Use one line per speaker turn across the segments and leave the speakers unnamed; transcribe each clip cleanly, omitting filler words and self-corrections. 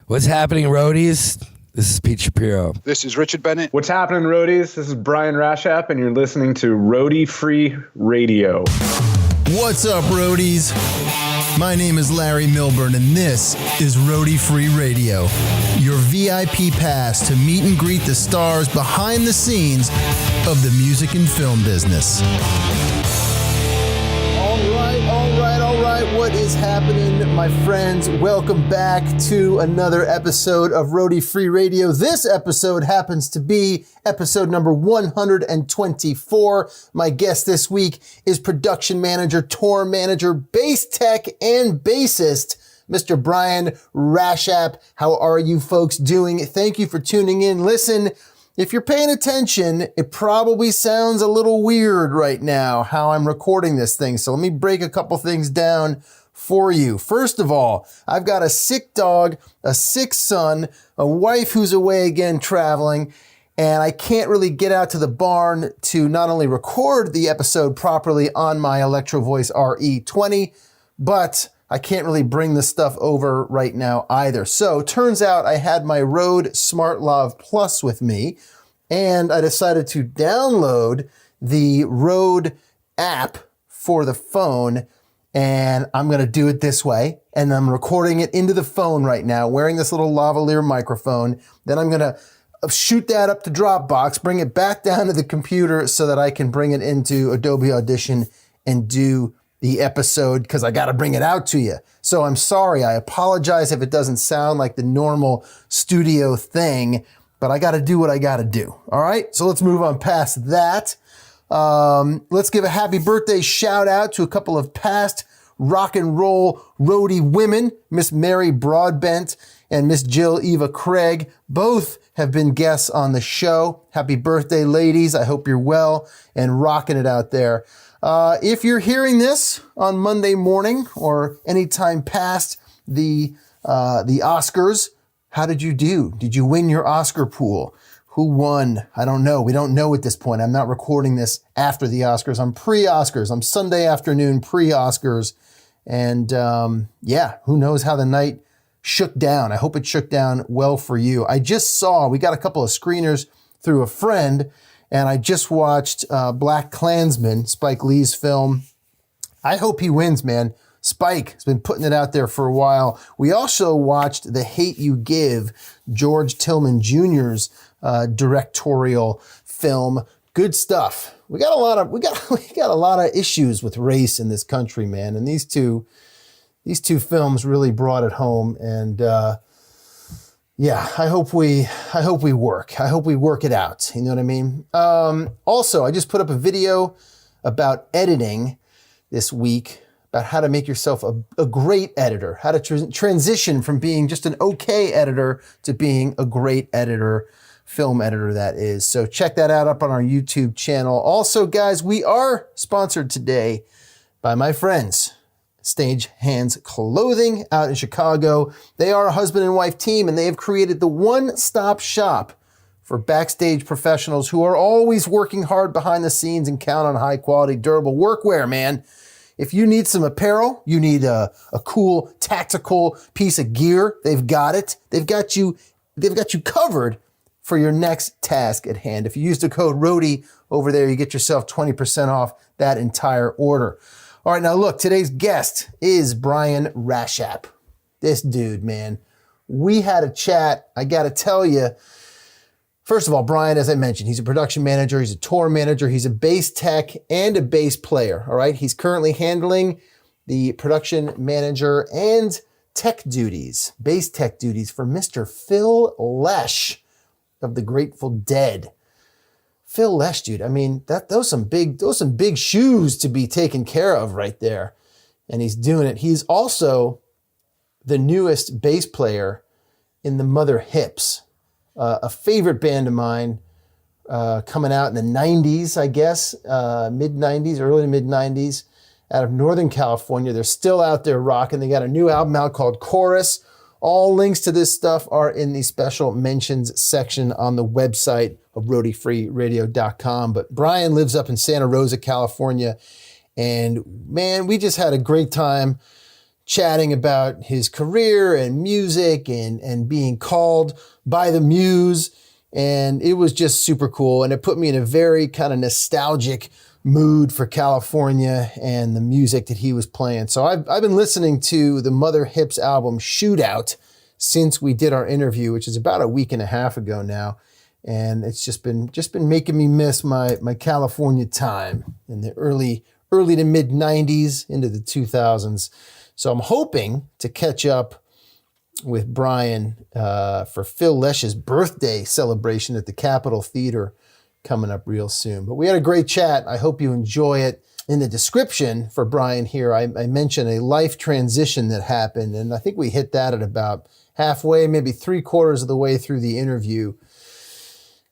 What's happening, roadies? This is Pete Shapiro.
This is Richard Bennett.
What's happening, roadies? This is Brian Rashap, and you're listening to Roadie Free Radio.
What's up, roadies? My name is Larry Milburn, and this is Roadie Free Radio, your VIP pass to meet and greet the stars behind the scenes of the music and film business. All right. What is happening, my friends? Welcome back to another episode of Roadie Free Radio. This episode happens to be episode number 124. My guest this week is production manager, tour manager, bass tech, and bassist, Mr. Brian Rashap. How are you folks doing? Thank you for tuning in. Listen, if you're paying attention, it probably sounds a little weird right now how I'm recording this thing. So let me break a couple things down for you. First of all, I've got a sick dog, a sick son, a wife who's away again traveling, and I can't really get out to the barn to not only record the episode properly on my Electro Voice RE20, but I can't really bring this stuff over right now either. So turns out I had my Rode Smart Lav Plus with me, and I decided to download the Rode app for the phone, and I'm going to do it this way. And I'm recording it into the phone right now, wearing this little lavalier microphone. Then I'm going to shoot that up to Dropbox, bring it back down to the computer so that I can bring it into Adobe Audition and do the episode, because I got to bring it out to you. So I'm sorry. I apologize if it doesn't sound like the normal studio thing, but I got to do what I got to do. All right. So let's move on past that. Let's give a happy birthday shout out to a couple of past rock and roll roadie women, Miss Mary Broadbent and Miss Jill Eva Craig. Both have been guests on the show. Happy birthday, ladies. I hope you're well and rocking it out there. If you're hearing this on Monday morning or any time past the Oscars, how did you do? Did you win your Oscar pool? Who won? I don't know. We don't know at this point. I'm not recording this after the Oscars. I'm pre-Oscars. I'm Sunday afternoon pre-Oscars. And who knows how the night shook down. I hope it shook down well for you. I just saw, we got a couple of screeners through a friend, and I just watched Black Klansman, Spike Lee's film. I hope he wins, man. Spike has been putting it out there for a while. We also watched The Hate You Give, George Tillman Jr.'s directorial film. Good stuff. We got a lot of issues with race in this country, man. And these two films really brought it home. And I hope we work. I hope we work it out. You know what I mean? Also, I just put up a video about editing this week, about how to make yourself a great editor, how to transition from being just an okay editor to being a great editor, film editor that is. So check that out up on our YouTube channel. Also, guys, we are sponsored today by my friends, Stage Hands Clothing out in Chicago. They are a husband and wife team, and they have created the one-stop shop for backstage professionals who are always working hard behind the scenes and count on high-quality, durable workwear, man. If you need some apparel, you need a cool tactical piece of gear, they've got it. They've got you covered for your next task at hand. If you use the code ROADIE over there, you get yourself 20% off that entire order. All right, now look, today's guest is Brian Rashap. This dude, man, we had a chat. I got to tell you, first of all, Brian, as I mentioned, he's a production manager, he's a tour manager, he's a bass tech and a bass player, all right? He's currently handling the production manager and tech duties, bass tech duties for Mr. Phil Lesh of the Grateful Dead. Phil Lesh, dude, I mean, those some big shoes to be taken care of right there. And he's doing it. He's also the newest bass player in the Mother Hips, a favorite band of mine, coming out in the 90s, I guess, mid-90s, early to mid-90s, out of Northern California. They're still out there rocking. They got a new album out called Chorus. All links to this stuff are in the special mentions section on the website of roadiefreeradio.com. But Brian lives up in Santa Rosa, California. And man, we just had a great time chatting about his career and music and being called by the muse. And it was just super cool. And it put me in a very kind of nostalgic mood for California and the music that he was playing. So I've been listening to the Mother Hips album Shootout since we did our interview, which is about a week and a half ago now. And it's just been making me miss my California time in the early to mid 90s into the 2000s. So I'm hoping to catch up with Brian for Phil Lesh's birthday celebration at the Capitol Theater coming up real soon. But we had a great chat. I hope you enjoy it. In the description for Brian here, I mentioned a life transition that happened, and I think we hit that at about halfway, maybe 3/4 of the way through the interview.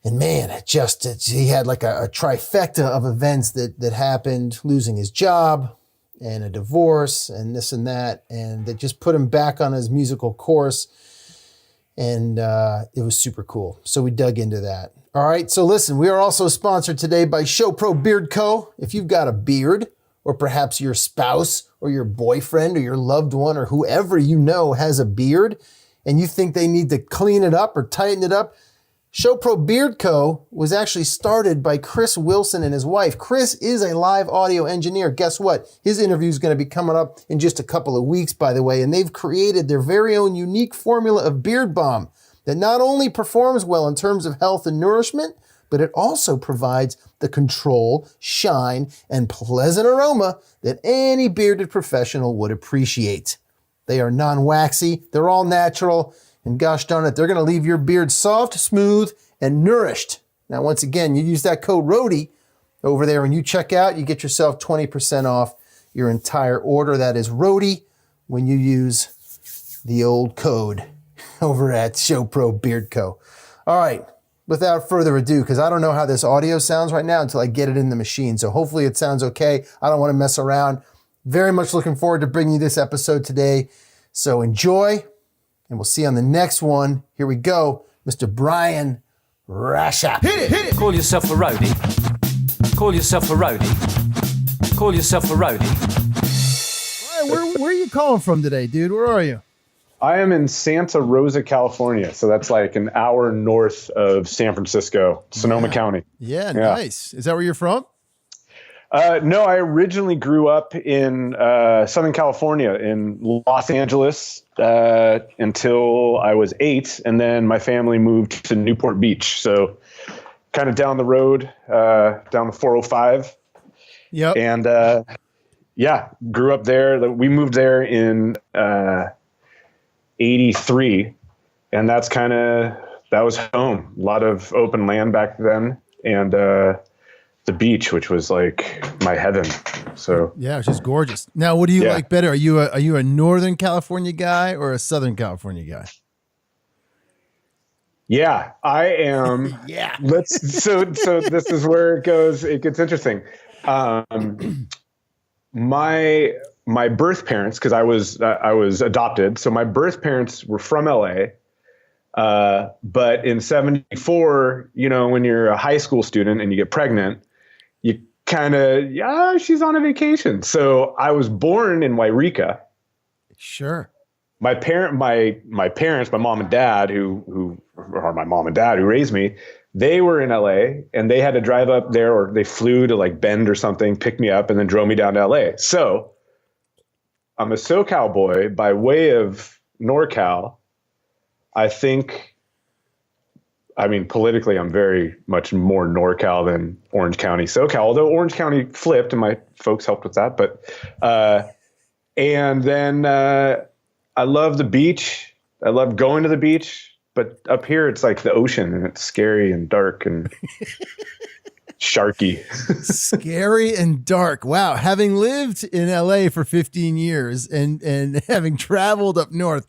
And man, he had like a trifecta of events that happened, losing his job and a divorce and this and that, and that just put him back on his musical course. And it was super cool. So we dug into that. All right, so listen, we are also sponsored today by ShowPro Beard Co. If you've got a beard, or perhaps your spouse or your boyfriend or your loved one or whoever you know has a beard, and you think they need to clean it up or tighten it up, ShowPro Beard Co. was actually started by Chris Wilson and his wife. Chris is a live audio engineer. Guess what? His interview is going to be coming up in just a couple of weeks, by the way, and they've created their very own unique formula of beard balm that not only performs well in terms of health and nourishment, but it also provides the control, shine, and pleasant aroma that any bearded professional would appreciate. They are non-waxy, they're all natural, and gosh darn it, they're going to leave your beard soft, smooth, and nourished. Now, once again, you use that code RODY over there when you check out, you get yourself 20% off your entire order. That is RODY when you use the old code over at ShowPro Beard Co. All right, without further ado, because I don't know how this audio sounds right now until I get it in the machine. So hopefully it sounds okay. I don't want to mess around. Very much looking forward to bringing you this episode today. So enjoy, and we'll see you on the next one. Here we go, Mr. Brian Rashap.
Hit it! Call yourself a roadie. Call yourself a roadie. Call yourself a roadie.
Brian, where are you calling from today, dude? Where are you?
I am in Santa Rosa, California. So that's like an hour north of San Francisco, Sonoma County.
Yeah, nice. Is that where you're from?
No, I originally grew up in Southern California, in Los Angeles, until I was 8. And then my family moved to Newport Beach. So kind of down the road, down the 405.
Yep.
And grew up there. We moved there in 83, and that was home. A lot of open land back then, and the beach, which was like my heaven. So
yeah, it's just gorgeous. Now, what do you like better? Are you a Northern California guy or a Southern California guy?
Yeah, I am.
Yeah.
So this is where it gets interesting. My birth parents, because I was adopted, so my birth parents were from LA. But in '74, when you're a high school student and you get pregnant, you kind of she's on a vacation. So I was born in Wairika.
Sure.
My parents, my mom and dad, who are my mom and dad who raised me, they were in LA and they had to drive up there, or they flew to like Bend or something, pick me up, and then drove me down to LA. So I'm a SoCal boy by way of NorCal. Politically, I'm very much more NorCal than Orange County, SoCal, although Orange County flipped and my folks helped with that. But, and then I love the beach. I love going to the beach, but up here it's like the ocean and it's scary and dark and sharky.
Scary and dark. Wow. Having lived in LA for 15 years and having traveled up north,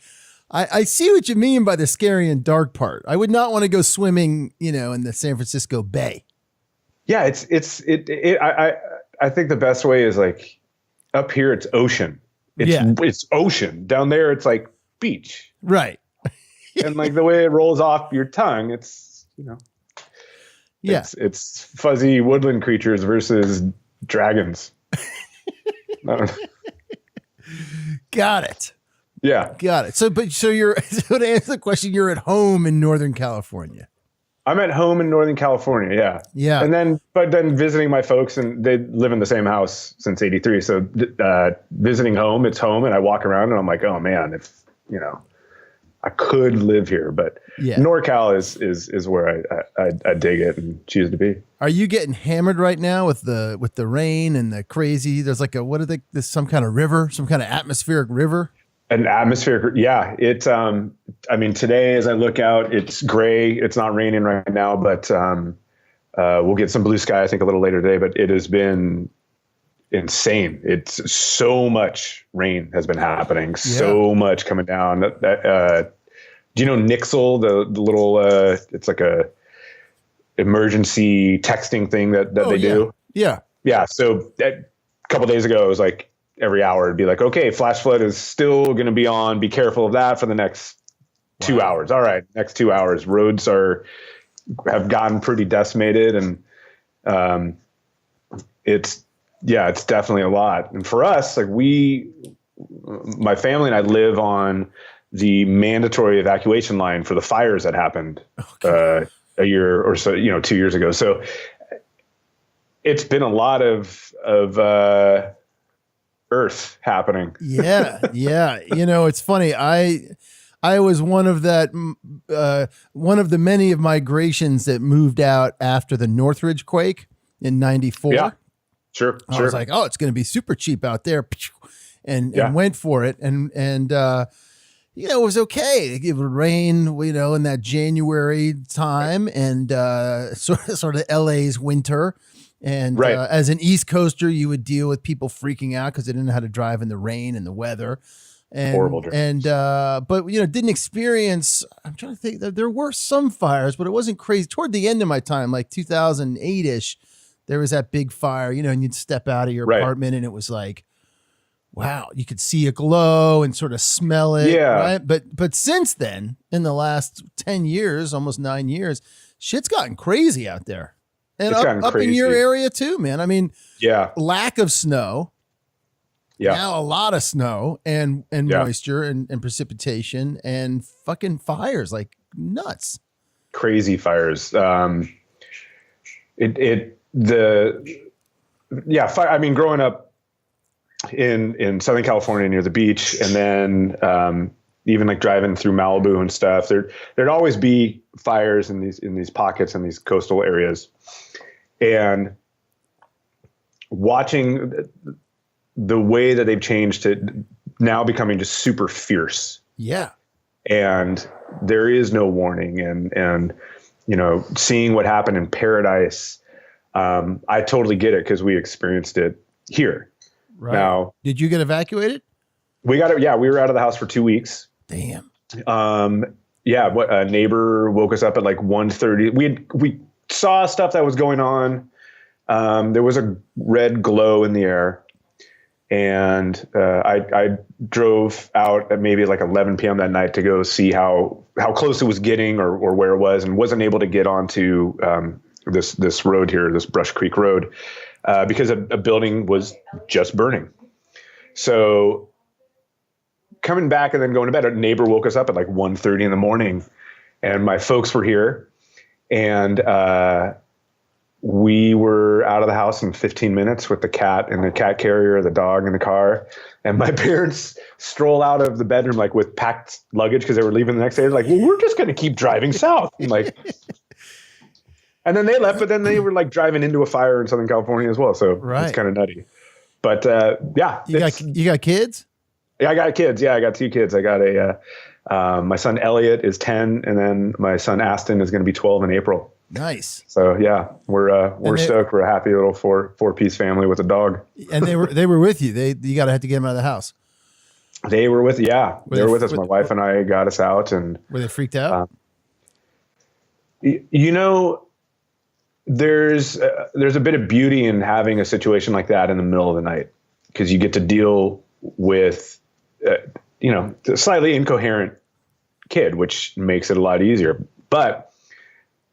I see what you mean by the scary and dark part. I would not want to go swimming, in the San Francisco Bay.
Yeah, I think the best way is like up here it's ocean. It's ocean. Down there it's like beach.
Right.
And like the way it rolls off your tongue, it's it's fuzzy woodland creatures versus dragons. I don't know.
Got it.
Yeah.
Got it. So to answer the question, you're at home in Northern California.
I'm at home in Northern California. Yeah.
Yeah.
And then visiting my folks, and they live in the same house since '83. So visiting home, it's home, and I walk around and I'm like, oh man, if I could live here, but NorCal is where I dig it and choose to be.
Are you getting hammered right now with the rain and the crazy? There's like there's some kind of river, some kind of atmospheric river.
An atmospheric, yeah. It's I mean, today as I look out, it's gray. It's not raining right now, but we'll get some blue sky, I think, a little later today. But it has been insane. It's so much rain has been happening, so much coming down. Do you know Nixle, the little? It's like a emergency texting thing that they do. Yeah. So a couple days ago, it was like every hour it'd be like, okay, flash flood is still going to be on. Be careful of that for the next 2 hours. All right, next 2 hours. Roads have gotten pretty decimated, and it's definitely a lot. And for us, like my family and I live on the mandatory evacuation line for the fires that happened a year or so, 2 years ago. So it's been a lot of earth happening. Yeah.
It's funny. I was one of the many of migrations that moved out after the Northridge quake in '94.
Yeah, sure.
I was like, oh, it's going to be super cheap out there, and went for it, and it was okay. It would rain, in that January time, and sort of LA's winter. And as an East Coaster, you would deal with people freaking out because they didn't know how to drive in the rain and the weather. And,
horrible drives.
But didn't experience. I'm trying to think that there were some fires, but it wasn't crazy. Toward the end of my time, like 2008-ish, there was that big fire. And you'd step out of your apartment, and it was like, wow, you could see a glow and sort of smell it. Yeah. Right. But since then, in the last 10 years, almost 9 years, shit's gotten crazy out there. And up in your area too, man. I mean, lack of snow. Yeah. Now a lot of snow and moisture and precipitation and fucking fires like nuts.
Crazy fires. I mean, growing up in Southern California near the beach, and then even like driving through Malibu and stuff, there'd always be fires in these pockets in these coastal areas. And watching the way that they've changed to now becoming just super fierce.
Yeah.
And there is no warning. And seeing what happened in Paradise, I totally get it because we experienced it here.
Right. Now, did you get evacuated?
We got it. Yeah. We were out of the house for 2 weeks.
Damn.
A neighbor woke us up at like 1:30. We saw stuff that was going on. There was a red glow in the air, and I drove out at maybe like 11 p.m. that night to go see how close it was getting or where it was, and wasn't able to get onto this road here, this Brush Creek Road, because a building was just burning. So coming back and then going to bed, a neighbor woke us up at like 1:30 in the morning, and my folks were here. And we were out of the house in 15 minutes with the cat and the cat carrier, the dog in the car. And my parents stroll out of the bedroom like with packed luggage because they were leaving the next day. They're like, well, we're just going to keep driving south. I'm like, and then they left, but then they were like driving into a fire in Southern California as well. So it's kind of nutty. But
you got kids?
Yeah, I got kids. Yeah, I got 2 kids. I got my son Elliot is 10, and then my son Aston is going to be 12 in April.
Nice.
So yeah, we're stoked. We're a happy little four-piece family with a dog.
And they were with you. You have to get them out of the house.
They were with they were with us. My wife and I got us out, and
were they freaked out?
There's a bit of beauty in having a situation like that in the middle of the night, because you get to deal with a slightly incoherent kid, which makes it a lot easier. But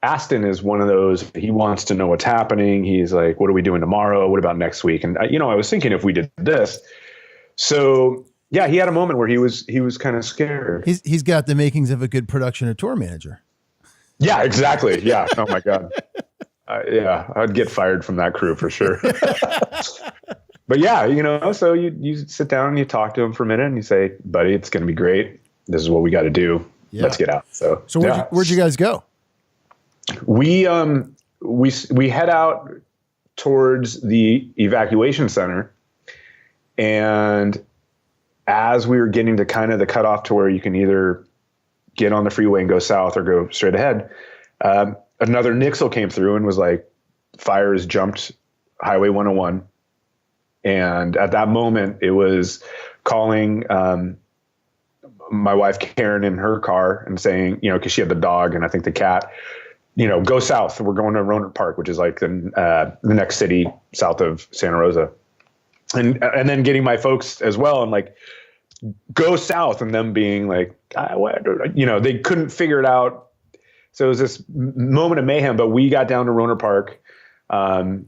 Aston is one of those, he wants to know what's happening. He's like, what are we doing tomorrow? What about next week? And I was thinking if we did this. So, Yeah, he had a moment where he was kind of scared.
He's got the makings of a good production or tour manager.
Yeah, exactly. Yeah. Oh my God. Yeah, I'd get fired from that crew for sure. But yeah, so you sit down and you talk to him for a minute and you say, buddy, it's going to be great. This is what we got to do. Yeah. Let's get out. So
where'd you guys go?
We head out towards the evacuation center, and as we were getting to kind of the cutoff to where you can either get on the freeway and go south or go straight ahead, another Nixle came through and was like, fire has jumped Highway 101. And at that moment, it was calling my wife Karen in her car and saying, because she had the dog and I think the cat, go south. We're going to Rohnert Park, which is like the next city south of Santa Rosa. And then getting my folks as well and like, go south, and them being like, they couldn't figure it out. So it was this moment of mayhem, but we got down to Rohnert Park. My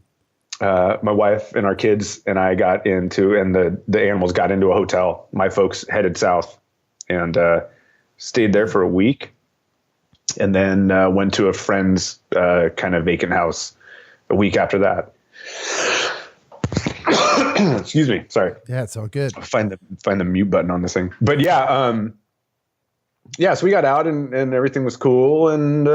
wife and our kids and I got into, and the animals got into a hotel. My folks headed south and stayed there for a week, and then went to a friend's kind of vacant house a week after that. Excuse me. Sorry.
Yeah, it's all good.
Find the mute button on this thing. But yeah, so we got out and everything was cool, and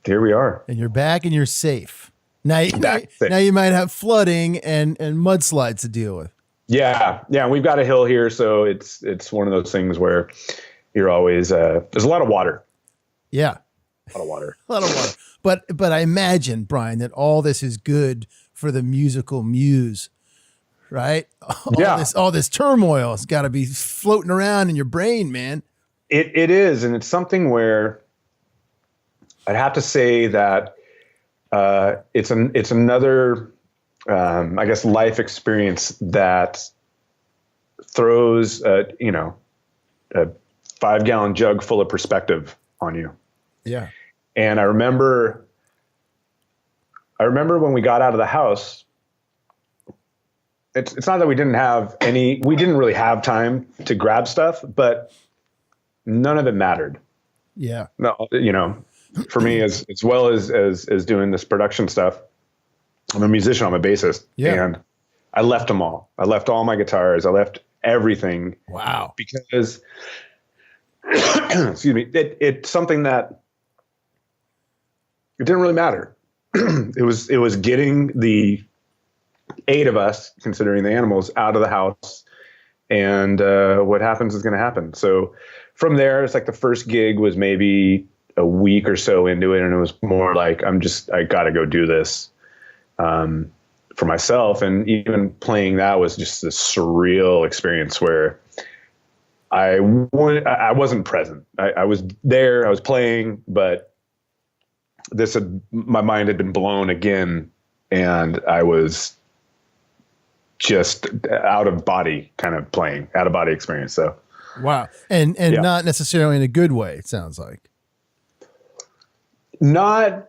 here we are.
And you're back and you're safe. Now you might have flooding and mudslides to deal with.
Yeah. And we've got a hill here, so it's one of those things where you're always there's a lot of water.
Yeah.
A lot of water.
But I imagine, Brian, that all this is good for the musical muse, right? All this turmoil has got to be floating around in your brain, man.
It is, and it's something where I'd have to say that it's another, I guess, life experience that throws a 5-gallon jug full of perspective on you.
Yeah.
And I remember when we got out of the house, it's not that we didn't really have time to grab stuff, but none of it mattered.
Yeah.
No, for me as well as doing this production stuff, I'm a musician, I'm a bassist.
Yeah.
And I left them all. I left all my guitars. I left everything.
Wow.
Because excuse me, it's something that it didn't really matter. It was getting the 8 of us, considering the animals, out of the house, and what happens is going to happen. So from there, it's like the first gig was maybe a week or so into it, and it was more like I got to go do this for myself. And even playing that was just this surreal experience where I wasn't present. I was there, I was playing, but my mind had been blown again, and I was just out of body kind of playing, out of body experience. So,
wow. And yeah. Not necessarily in a good way, it sounds like.
Not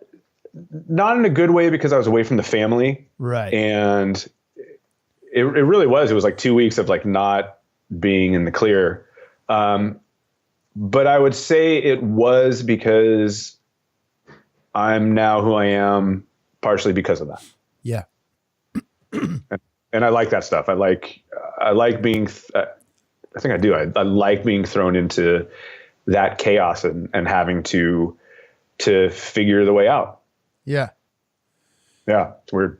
in a good way, because I was away from the family.
Right.
And it really was. It was like 2 weeks of like not being in the clear. But I would say it was because I'm now who I am, partially because of that.
Yeah.
And I like that stuff. I like being, I think I do. I like being thrown into that chaos and having to figure the way out.
Yeah.
Yeah. It's weird.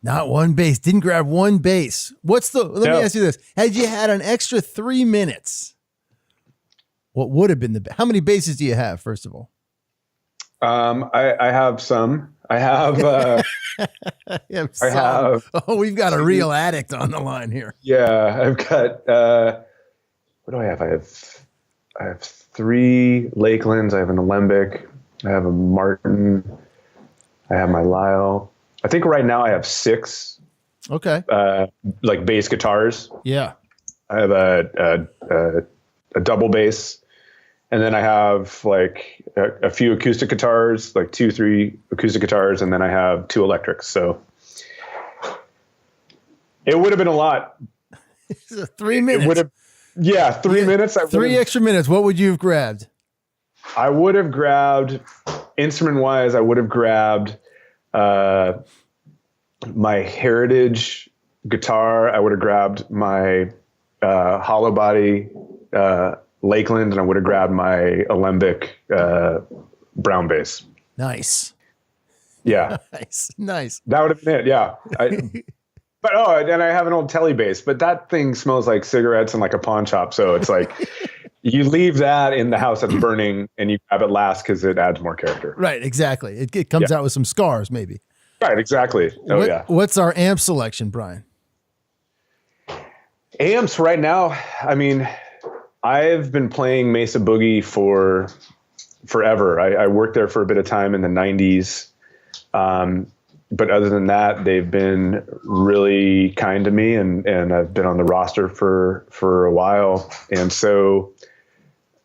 Not one bass. Didn't grab one bass. Let me ask you this. Had you had an extra 3 minutes, what would have been how many basses do you have, first of all?
I have some. I have,
we've got a real addict on the line here.
Yeah. I've got, what do I have? I have 3 Lakelands. I have an Alembic. I have a Martin. I have my Lyle. I think right now I have 6.
Okay.
Like bass guitars.
Yeah.
I have a double bass, and then I have like a few acoustic guitars, like 2-3 acoustic guitars, and then I have 2 electrics. So It would have been a lot.
3 minutes.
It would have, yeah, 3 minutes.
Three extra minutes. What would you have grabbed?
I would have grabbed, instrument-wise, I would have grabbed my Heritage guitar. I would have grabbed my hollow body Lakeland, and I would have grabbed my Alembic brown bass.
Nice.
Yeah.
Nice.
That would have been it, yeah. But and I have an old Telly bass, but that thing smells like cigarettes and like a pawn shop. So it's like you leave that in the house that's burning and you grab it last because it adds more character.
Right, exactly. It comes out with some scars, maybe.
Right, exactly. Yeah.
What's our amp selection, Brian?
Amps right now, I mean, I've been playing Mesa Boogie for forever. I worked there for a bit of time in the 90s. But other than that, they've been really kind to me, and I've been on the roster for a while. And so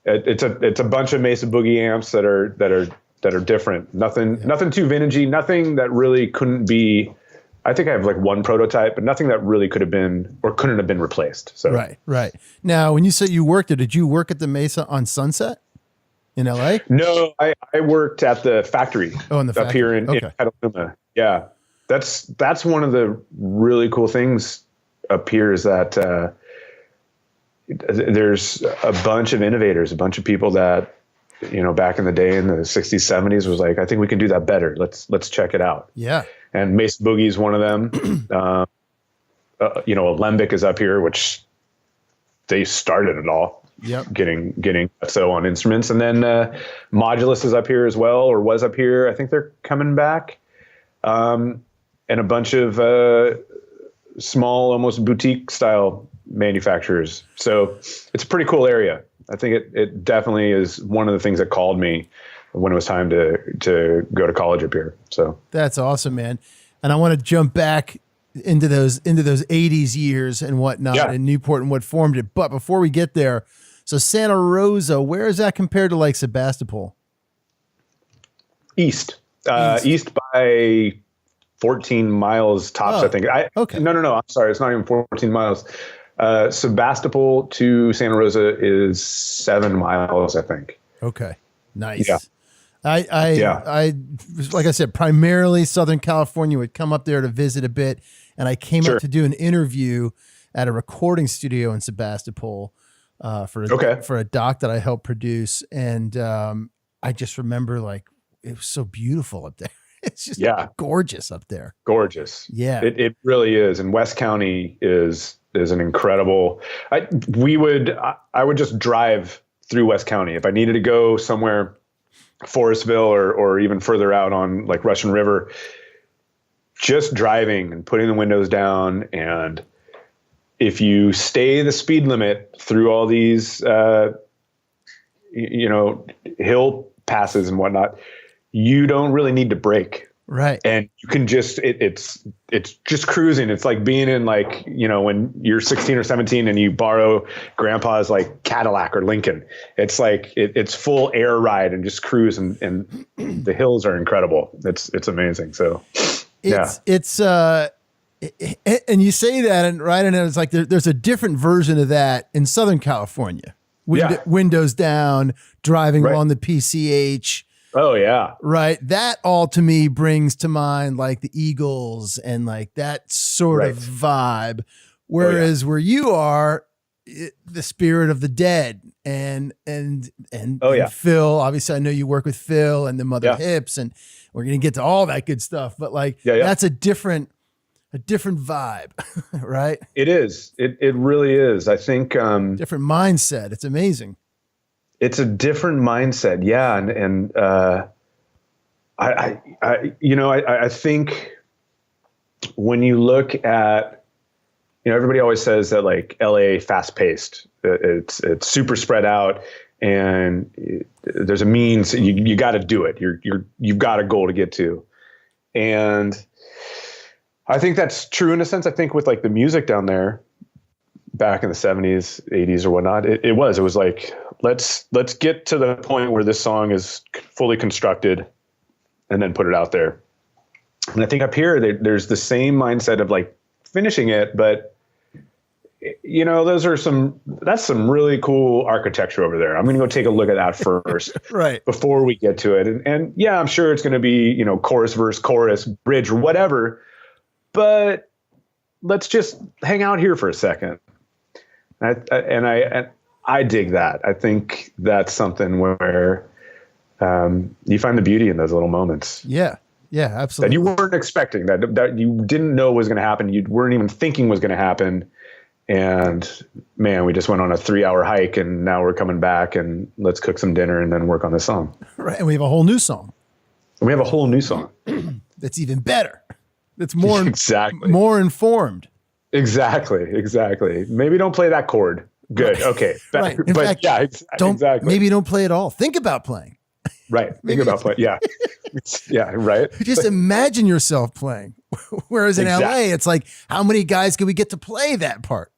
it's a bunch of Mesa Boogie amps that are different. Nothing too vintagey, nothing that really couldn't be. I think I have like one prototype, but nothing that really could have been or couldn't have been replaced. So
right. Now, when you said you worked there, did you work at the Mesa on Sunset in LA?
No, I worked at the factory.
Oh, in the factory.
Up here in Petaluma. Yeah, that's one of the really cool things up here is that there's a bunch of innovators, a bunch of people that, back in the day in the 60s, 70s was like, I think we can do that better. Let's check it out.
Yeah.
And Mesa Boogie is one of them. Alembic is up here, which they started it all.
Yep.
Getting so on instruments. And then Modulus is up here as well, or was up here. I think they're coming back. And a bunch of small, almost boutique style manufacturers. So it's a pretty cool area. I think it definitely is one of the things that called me when it was time to go to college up here. So
that's awesome, man. And I want to jump back into those 80s years and whatnot in Newport and what formed it. But before we get there, so Santa Rosa, where is that compared to like Sebastopol?
East by 14 miles tops, I think.
Okay.
No. I'm sorry. It's not even 14 miles. Sebastopol to Santa Rosa is 7 miles, I think.
Okay. Nice.
Yeah.
I like I said, primarily Southern California, would come up there to visit a bit. And I came up to do an interview at a recording studio in Sebastopol for a doc that I helped produce. And I just remember like, it was so beautiful up there. It's just gorgeous up there.
Gorgeous.
Yeah.
It really is. And West County is an incredible, I would just drive through West County. If I needed to go somewhere, Forestville or even further out on like Russian River, just driving and putting the windows down. And if you stay the speed limit through all these, hill passes and whatnot, you don't really need to brake.
Right.
And you can just, it's just cruising. It's like being in like, when you're 16 or 17 and you borrow grandpa's like Cadillac or Lincoln. It's like, it's full air ride and just cruise and the hills are incredible. It's amazing. So
it's and you say that and it's like, there's a different version of that in Southern California. Windows down, driving along the PCH.
Oh yeah.
Right. That all to me brings to mind like the Eagles and like that sort of vibe. Whereas where you are, the Spirit of the Dead and Phil, obviously I know you work with Phil and the Mother Hips, and we're going to get to all that good stuff, but like, that's a different vibe, right?
It is. It really is. I think,
different mindset. It's amazing.
It's a different mindset. Yeah. And I think when you look at, everybody always says that like LA fast paced, it's super spread out and there's a means you got to do it. You've got a goal to get to. And I think that's true in a sense. I think with like the music down there back in the 70s, 80s or whatnot, it was like, let's get to the point where this song is fully constructed and then put it out there. And I think up here, there's the same mindset of like finishing it, but that's some really cool architecture over there. I'm going to go take a look at that first,
Right.
before we get to it. And yeah, I'm sure it's going to be, chorus, verse, chorus, bridge, or whatever, but let's just hang out here for a second. And I dig that. I think that's something where you find the beauty in those little moments.
Yeah. Yeah, absolutely.
That you weren't expecting, that you didn't know was going to happen. You weren't even thinking was going to happen. And man, we just went on a 3-hour hike, and now we're coming back, and let's cook some dinner and then work on this song.
Right. And we have a whole new song. That's even better. That's more
exactly
more informed.
Exactly. Maybe don't play that chord. Good. Okay.
Right. In
but
fact,
yeah, exactly.
Maybe don't play at all. Think about playing.
Right. Think about playing. Yeah. Yeah. Right.
Just imagine yourself playing. Whereas in LA, it's like, how many guys can we get to play that part?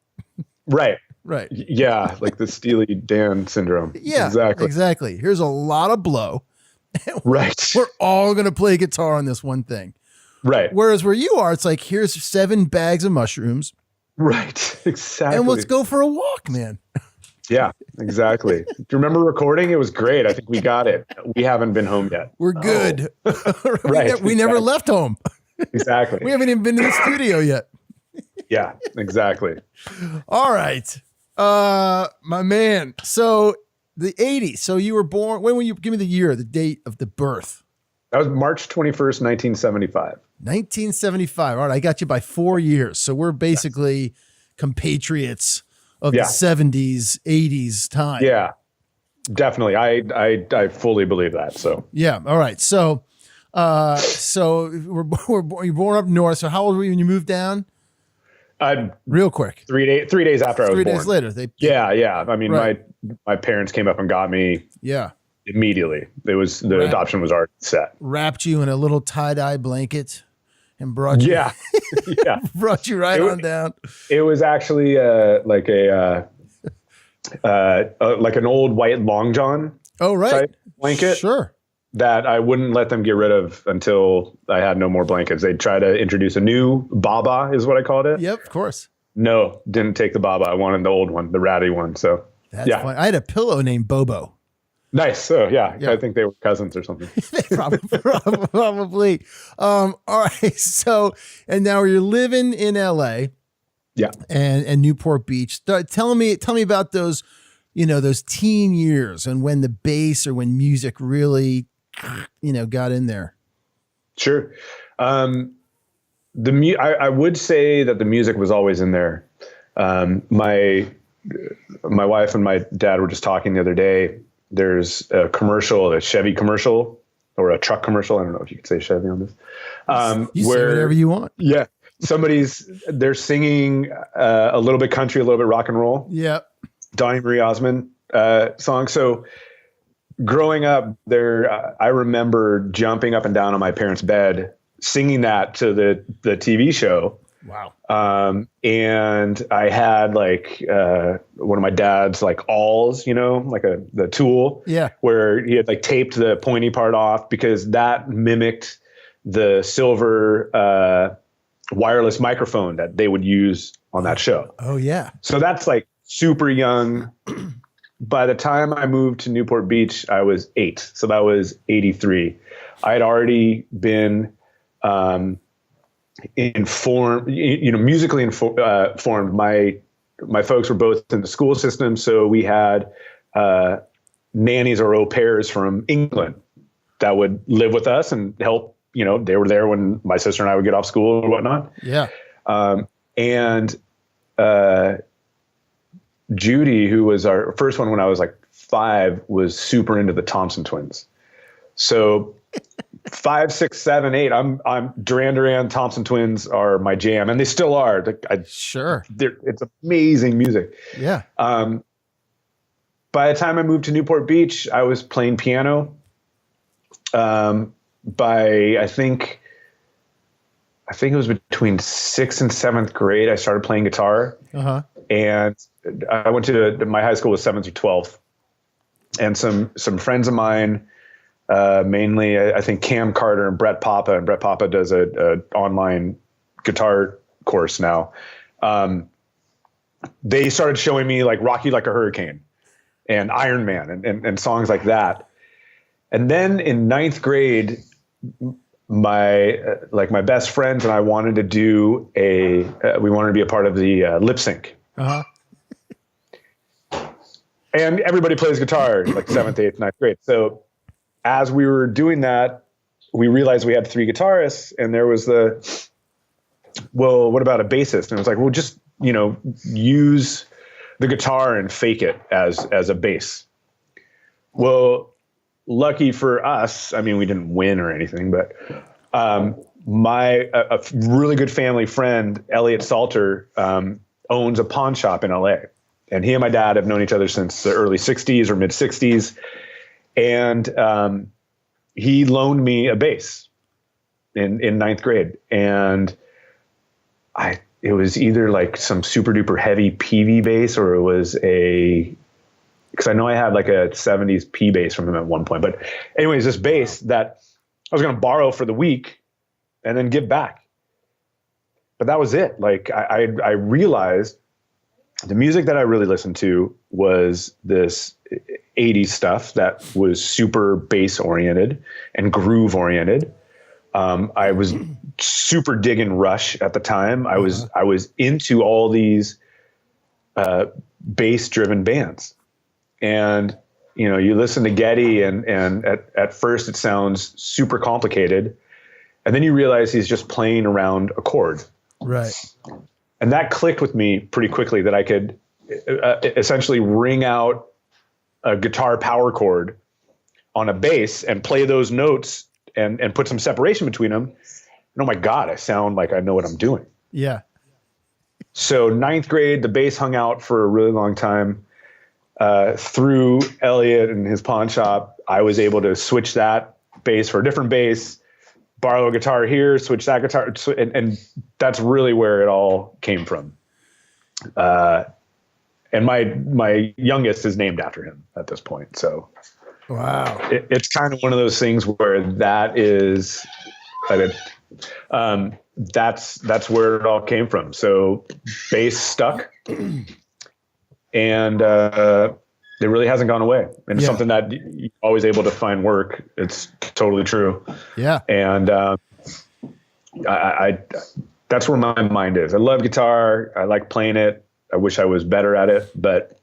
Right.
Right.
Yeah. Like the Steely Dan syndrome.
Yeah. Exactly. Here's a lot of blow.
Right.
We're all going to play guitar on this one thing.
Right.
Whereas where you are, it's like, here's 7 bags of mushrooms.
Right. Exactly.
And let's go for a walk, man.
Yeah, exactly. Do you remember recording? It was great. I think we got it. We haven't been home yet.
We're good.
Right.
We never left home.
Exactly.
We haven't even been in the studio yet.
Yeah, exactly.
All right. My man. So the 80s. So you were born, when were you, give me the year, the date of the birth.
That was March 21st, 1975.
1975. All right. I got you by 4 years. So we're basically compatriots of the 70s, 80s time.
Yeah, definitely. I fully believe that. So
yeah. All right. So, you're born up north. So how old were you when you moved down? Real quick.
3 days after I was born.
3 days later.
Yeah. I mean,
right.
my parents came up and got me.
Yeah.
Immediately. The adoption was already set.
Wrapped you in a little tie-dye blanket and brought you.
Yeah. Yeah.
Brought you on down.
It was actually like an old white long john.
Oh, right.
Type blanket.
Sure.
That I wouldn't let them get rid of until I had no more blankets. They'd try to introduce a new baba, is what I called it.
Yep, of course.
No, didn't take the baba. I wanted the old one, the ratty one. So
that's funny. I had a pillow named Bobo.
Nice. So yeah, I think they were cousins or something.
Probably. All right. So, and now you're living in LA.
Yeah.
And Newport Beach. Tell me about those, those teen years and when the bass or when music really, got in there. Sure.
I would say that the music was always in there. My wife and my dad were just talking the other day. There's a commercial, a Chevy commercial or a truck commercial. I don't know if you could say Chevy on this.
You say whatever you want.
Yeah. They're singing a little bit country, a little bit rock and roll.
Yeah. Donnie
Marie Osmond song. So growing up there, I remember jumping up and down on my parents' bed, singing that to the TV show.
Wow.
And I had like one of my dad's like awls, like the tool.
Yeah.
Where he had like taped the pointy part off because that mimicked the silver wireless microphone that they would use on that show.
Oh yeah.
So that's like super young. By the time I moved to Newport Beach, I was 8. So that was 83. I had already been informed, musically informed. My folks were both in the school system, so we had nannies or au pairs from England that would live with us and help. They were there when my sister and I would get off school or whatnot.
Yeah.
And Judy, who was our first one when I was like 5, was super into the Thompson Twins. So 5, 6, 7, 8. I'm Duran, Thompson Twins are my jam, and they still are.
Sure,
it's amazing music.
Yeah.
By the time I moved to Newport Beach, I was playing piano. By I think it was between 6th and 7th grade, I started playing guitar.
Uh-huh.
And I went to my high school was 7th through 12th, and some friends of mine. Mainly, I think Cam Carter and Brett Papa. And Brett Papa does a online guitar course now. They started showing me like Rocky Like a Hurricane and Iron Man and songs like that. And then in ninth grade, my best friends and I wanted to do we wanted to be a part of the lip sync.
Uh-huh.
And everybody plays guitar like 7th, 8th, 9th grade. So as we were doing that, we realized we had 3 guitarists, and there was what about a bassist? And it was like, well, just, use the guitar and fake it as a bass. Well, lucky for us, I mean, we didn't win or anything, but a really good family friend, Elliot Salter, owns a pawn shop in LA. And he and my dad have known each other since the early 60s or mid 60s. And he loaned me a bass in ninth grade. And it was either like some super duper heavy PV bass, or it was because I know I had like a 70s P bass from him at one point. But anyways, this bass that I was going to borrow for the week and then give back. But that was it. Like I realized the music that I really listened to was this 80s stuff that was super bass oriented and groove oriented. I was super digging Rush at the time. I was into all these bass driven bands, and you listen to Geddy and at first it sounds super complicated, and then you realize he's just playing around a chord.
Right.
And that clicked with me pretty quickly, that I could essentially ring out a guitar power chord on a bass and play those notes and put some separation between them. And oh my God, I sound like I know what I'm doing.
Yeah.
So ninth grade, the bass hung out for a really long time. Through Elliot and his pawn shop, I was able to switch that bass for a different bass, borrow a guitar here, switch that guitar. And that's really where it all came from. And my youngest is named after him at this point. So
wow,
it's kind of one of those things where that is, that's where it all came from. So bass stuck, and it really hasn't gone away. And it's something that you're always able to find work. It's totally true. Yeah. And I that's where my mind is. I love guitar. I like playing it. I wish I was better at it, but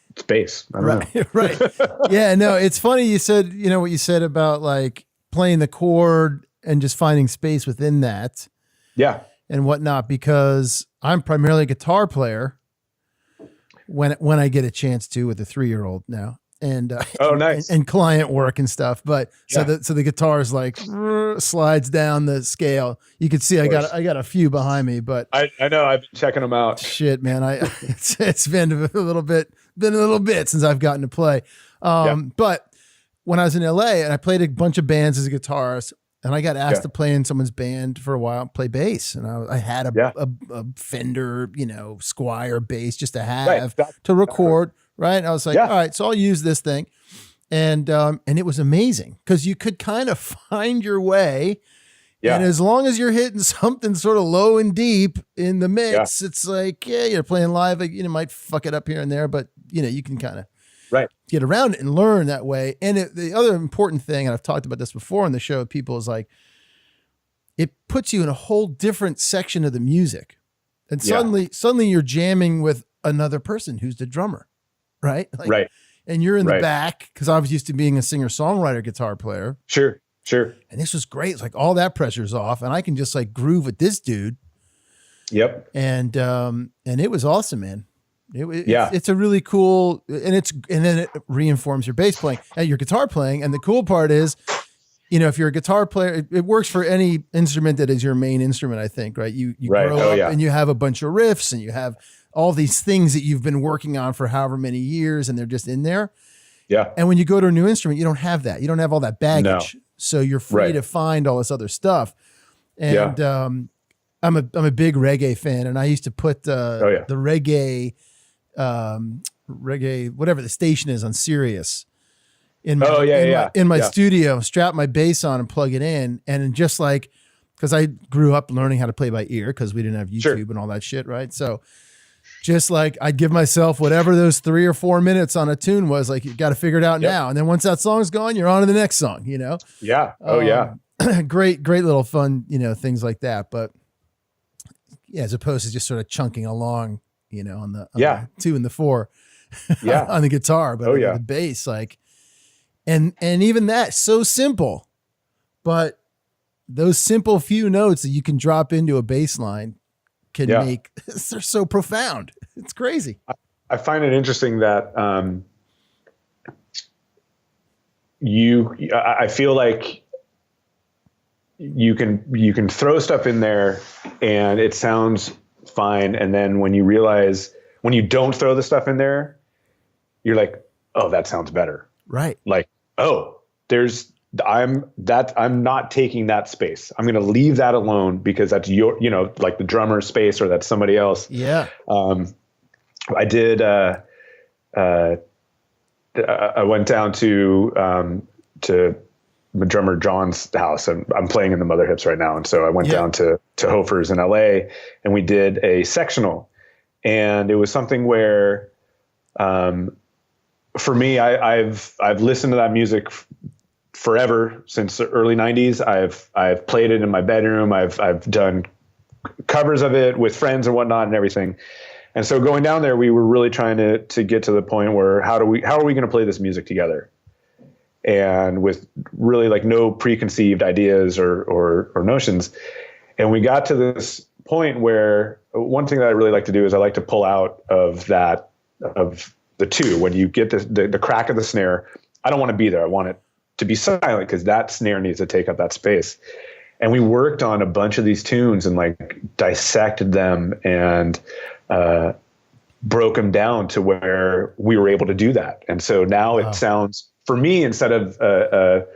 it's bass. I don't know.
Right. Yeah, no, it's funny you said, what you said about like playing the chord and just finding space within that.
Yeah.
And whatnot, because I'm primarily a guitar player when I get a chance to, with a 3-year-old now. And
nice.
and client work and stuff, but so the guitar is like slides down the scale. You can see I got a few behind me, but
I know I've been checking them out.
Shit, man, it's been a little bit since I've gotten to play. But when I was in LA and I played a bunch of bands as a guitarist, and I got asked to play in someone's band for a while, play bass, and I had a Fender, Squire bass just to have to record. Right. And I was like, all right, so I'll use this thing. And it was amazing because you could kind of find your way. Yeah. And as long as you're hitting something sort of low and deep in the mix, it's like, you're playing live, like, might fuck it up here and there, but you can kind of get around it and learn that way. And the other important thing, and I've talked about this before on the show with people, is like, it puts you in a whole different section of the music. And suddenly you're jamming with another person who's the drummer. Right. Like, and you're in the back, because I was used to being a singer-songwriter guitar player.
Sure.
And this was great. It's like all that pressure's off and I can just like groove with this dude.
Yep.
And it was awesome, man. It's a really cool, and then it reinforms your bass playing and your guitar playing. And the cool part is, if you're a guitar player, it works for any instrument that is your main instrument, I think, right? You grow up and you have a bunch of riffs and you have all these things that you've been working on for however many years, and they're just in there. Yeah. And when you go to a new instrument, you don't have that. You don't have all that baggage. No. So you're free to find all this other stuff. And I'm a big reggae fan, and I used to put the reggae, whatever the station is on Sirius in my studio, strap my bass on and plug it in, and just like because I grew up learning how to play by ear because we didn't have YouTube
Sure.
and all that shit, right? So just like I'd give myself whatever those 3 or 4 minutes on a tune was, like, you got to figure it out now. And then once that song's gone, you're on to the next song, you know?
Yeah. Oh, yeah.
Great little fun, you know, things like that. But yeah, as opposed to just sort of chunking along, you know, on the 2 and the 4 on the guitar, but the bass, like, and even that, so simple, but those simple few notes that you can drop into a bass line can make, they're so profound. It's crazy.
I find it interesting that I feel like you can throw stuff in there and it sounds fine, and then when you don't throw the stuff in there, you're like, oh, that sounds better.
Right.
Like, oh, I'm not taking that space. I'm going to leave that alone because that's like the drummer's space, or that's somebody else.
Yeah.
I did, I went down to my drummer John's house, and I'm playing in the Mother Hips right now. And so I went down to Hofer's in LA, and we did a sectional, and it was something where, for me, I've listened to that music forever, since the early 90s. I've played it in my bedroom. I've done covers of it with friends and whatnot and everything. And so going down there, we were really trying to get to the point where how are we going to play this music together? And with really like no preconceived ideas or notions. And we got to this point where one thing that I really like to do is I like to pull out of the 2. When you get the crack of the snare, I don't want to be there. I want it to be silent because that snare needs to take up that space. And we worked on a bunch of these tunes and like dissected them and broke them down to where we were able to do that. And so now it sounds, for me, instead of a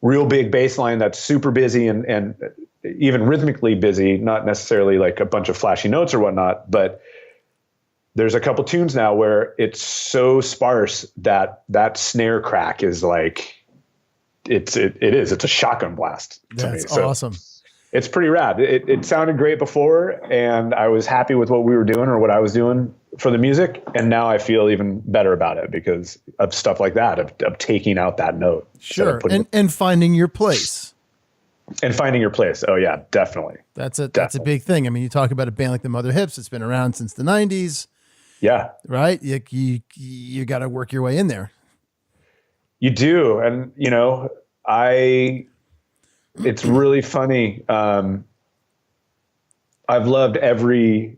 real big bass line that's super busy and even rhythmically busy, not necessarily like a bunch of flashy notes or whatnot, but there's a couple tunes now where it's so sparse that snare crack is like, it's a shotgun blast to me.
That's
so
awesome.
It's pretty rad. It sounded great before, and I was happy with what we were doing or what I was doing for the music. And now I feel even better about it because of stuff like that, of taking out that note.
Sure. And finding your place.
And finding your place. Oh yeah, definitely.
That's a big thing. I mean, you talk about a band like the Mother Hips. It's been around since the 90s.
Yeah.
Right. You got to work your way in there.
You do. And you know, it's really funny. I've loved every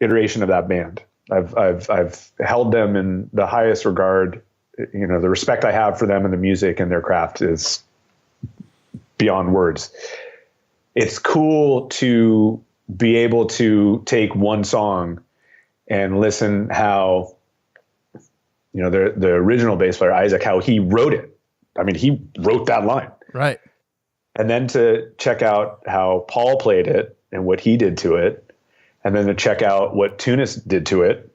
iteration of that band. I've held them in the highest regard. You know, the respect I have for them and the music and their craft is beyond words. It's cool to be able to take one song and listen how, you know, the original bass player, Isaac, how he wrote it. I mean, he wrote that line.
Right.
And then to check out how Paul played it and what he did to it. And then to check out what Tunis did to it.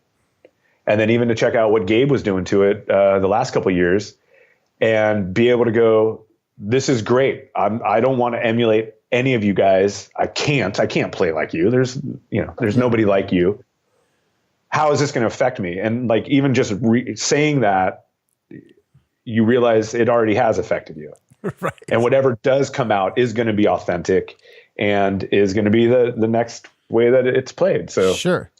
And then even to check out what Gabe was doing to it the last couple of years, and be able to go, this is great. I don't want to emulate any of you guys. I can't play like you. There's nobody like you. How is this going to affect me? And like, even just saying that, you realize it already has affected you.
Right.
And whatever does come out is going to be authentic and is going to be the next way that it's played. So
sure.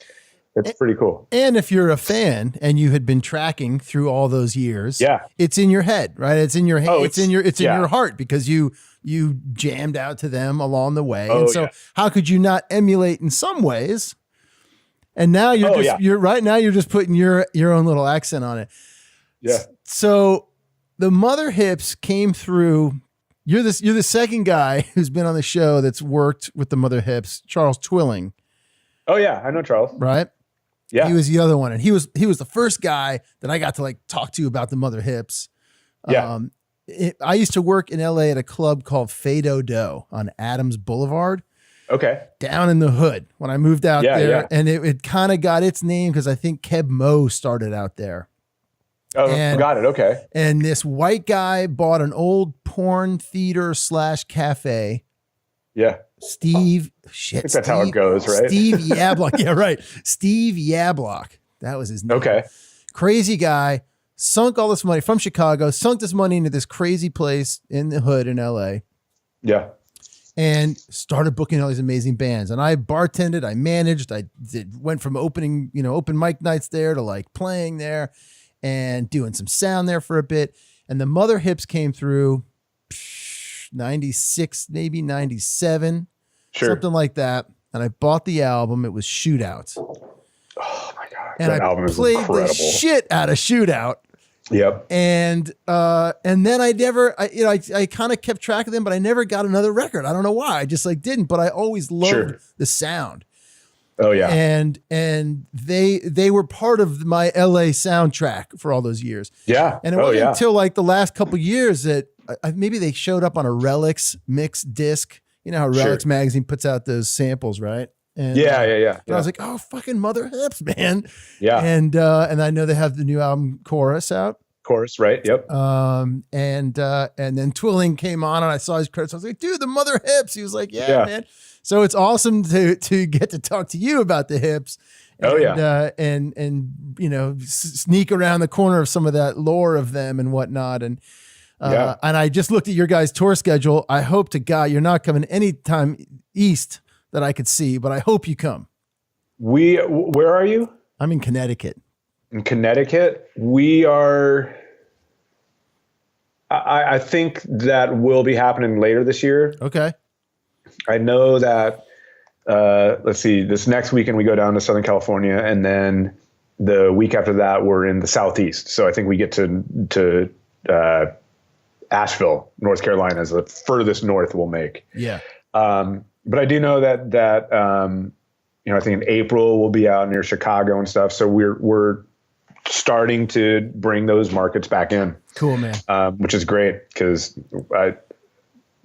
It's pretty cool.
And if you're a fan and you had been tracking through all those years, it's in your head, right? It's in your head. It's in your heart because you jammed out to them along the way. And so how could you not emulate in some ways? And now you're just putting your own little accent on it.
Yeah.
So the Mother Hips came through. You're the second guy who's been on the show that's worked with the Mother Hips, Charles Twilling.
Oh yeah, I know Charles.
Right?
Yeah.
He was the other one, and he was the first guy that I got to like talk to about the Mother Hips.
Yeah.
I used to work in LA at a club called Fado Dough on Adams Boulevard.
Okay.
Down in the hood when I moved out there.
Yeah.
And it kind of got its name because I think Keb Mo started out there.
Oh, got it. Okay.
And this white guy bought an old porn theater / cafe
Yeah.
Steve,
I think that's how it goes, right?
Steve Yablock. Yeah, right. Steve Yablock. That was his name.
Okay.
Crazy guy, sunk all this money from Chicago, sunk this money into this crazy place in the hood in LA,
Yeah.
and started booking all these amazing bands. And I bartended, I managed, went from open mic nights there to like playing there and doing some sound there for a bit. And the Mother Hips came through 96, maybe 97,
Sure.
something like that. And I bought the album. It was Shootout.
Oh my God.
And
That
I
album is
played
incredible.
the shit out of Shootout.
Yep.
And then I kind of kept track of them, but I never got another record. I don't know why. I just like didn't, but I always loved the sound.
Oh yeah.
And they were part of my LA soundtrack for all those years.
Yeah.
And it wasn't until like the last couple years that maybe they showed up on a Relics mix disc. You know how Relics magazine puts out those samples, right? And,
yeah.
and I was like, oh, fucking Mother Hips, man.
Yeah.
And I know they have the new album Chorus out.
Chorus, right? Yep.
And then Twilling came on and I saw his credits. I was like, dude, the Mother Hips. He was like, yeah, man. So it's awesome to get to talk to you about the Hips. And, and sneak around the corner of some of that lore of them and whatnot. And I just looked at your guys' tour schedule. I hope to God you're not coming anytime east that I could see, but I hope you come.
Where are you?
I'm in Connecticut.
In Connecticut, we are. I think that will be happening later this year.
Okay.
I know that. Let's see. This next weekend we go down to Southern California, and then the week after that we're in the Southeast. So I think we get to Asheville, North Carolina, is the furthest north we'll make.
Yeah.
But I do know that I think in April we'll be out near Chicago and stuff. So we're starting to bring those markets back in.
Cool, man.
Which is great because I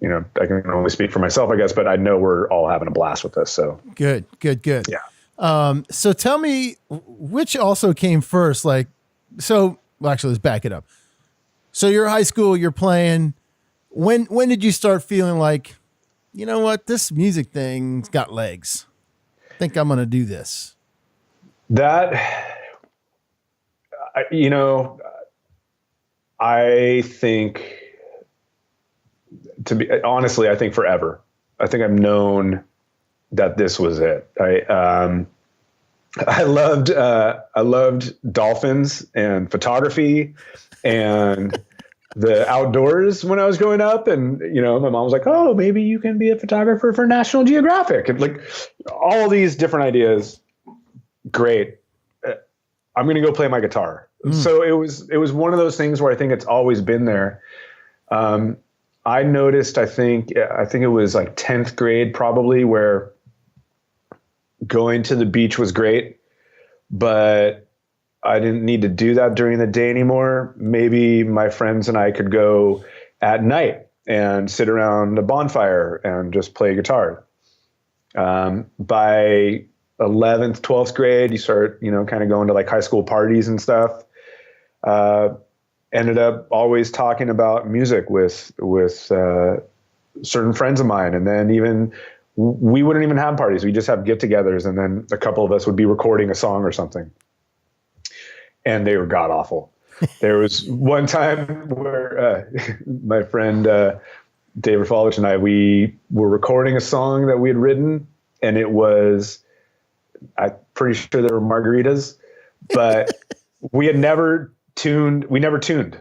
can only speak for myself, I guess, but I know we're all having a blast with this. So
good.
Yeah.
So tell me which also came first. Actually, let's back it up. So you're high school, you're playing. When did you start feeling like, you know what, this music thing's got legs? I think I'm going to do this.
I think, to be honestly, I think forever. I think I've known that this was it. I loved dolphins and photography and the outdoors when I was growing up. And, my mom was like, oh, maybe you can be a photographer for National Geographic. And like all these different ideas. Great. I'm going to go play my guitar. So it was one of those things where I think it's always been there. I noticed, I think it was like 10th grade probably, where going to the beach was great, but I didn't need to do that during the day anymore. Maybe my friends and I could go at night and sit around a bonfire and just play guitar. By 11th, 12th grade, you start, kind of going to like high school parties and stuff. Ended up always talking about music with certain friends of mine. And then even we wouldn't even have parties. We just have get-togethers. And then a couple of us would be recording a song or something. And they were god awful. There was one time where my friend David Fallich and we were recording a song that we had written, and it was, I'm pretty sure there were margaritas, but we never tuned.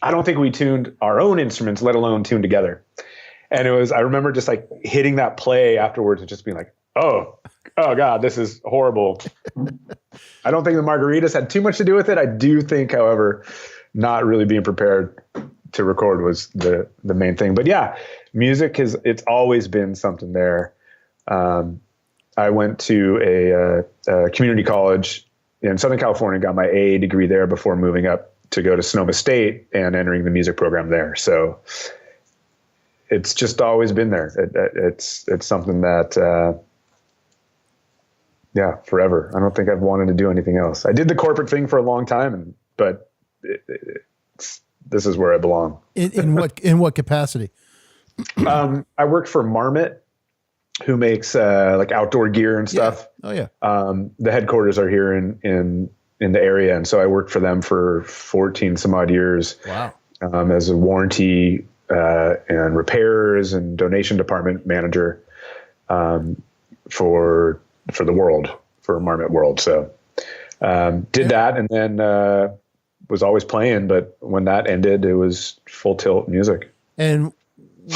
I don't think we tuned our own instruments, let alone tuned together. And I remember just like hitting that play afterwards and just being like, oh God, this is horrible. I don't think the margaritas had too much to do with it. I do think, however, not really being prepared to record was the main thing. But yeah, music it's always been something there. I went to a community college in Southern California, got my AA degree there before moving up to go to Sonoma State and entering the music program there. So it's just always been there. It's something that, forever. I don't think I've wanted to do anything else. I did the corporate thing for a long time, but this is where I belong.
In what capacity?
I worked for Marmot who makes like outdoor gear and stuff.
Oh yeah.
The headquarters are here in the area, and so I worked for them for 14 some odd years.
Wow.
As a warranty and repairs and donation department manager for the world, for Marmot World. So did that, and then was always playing. But when that ended, it was full tilt music.
And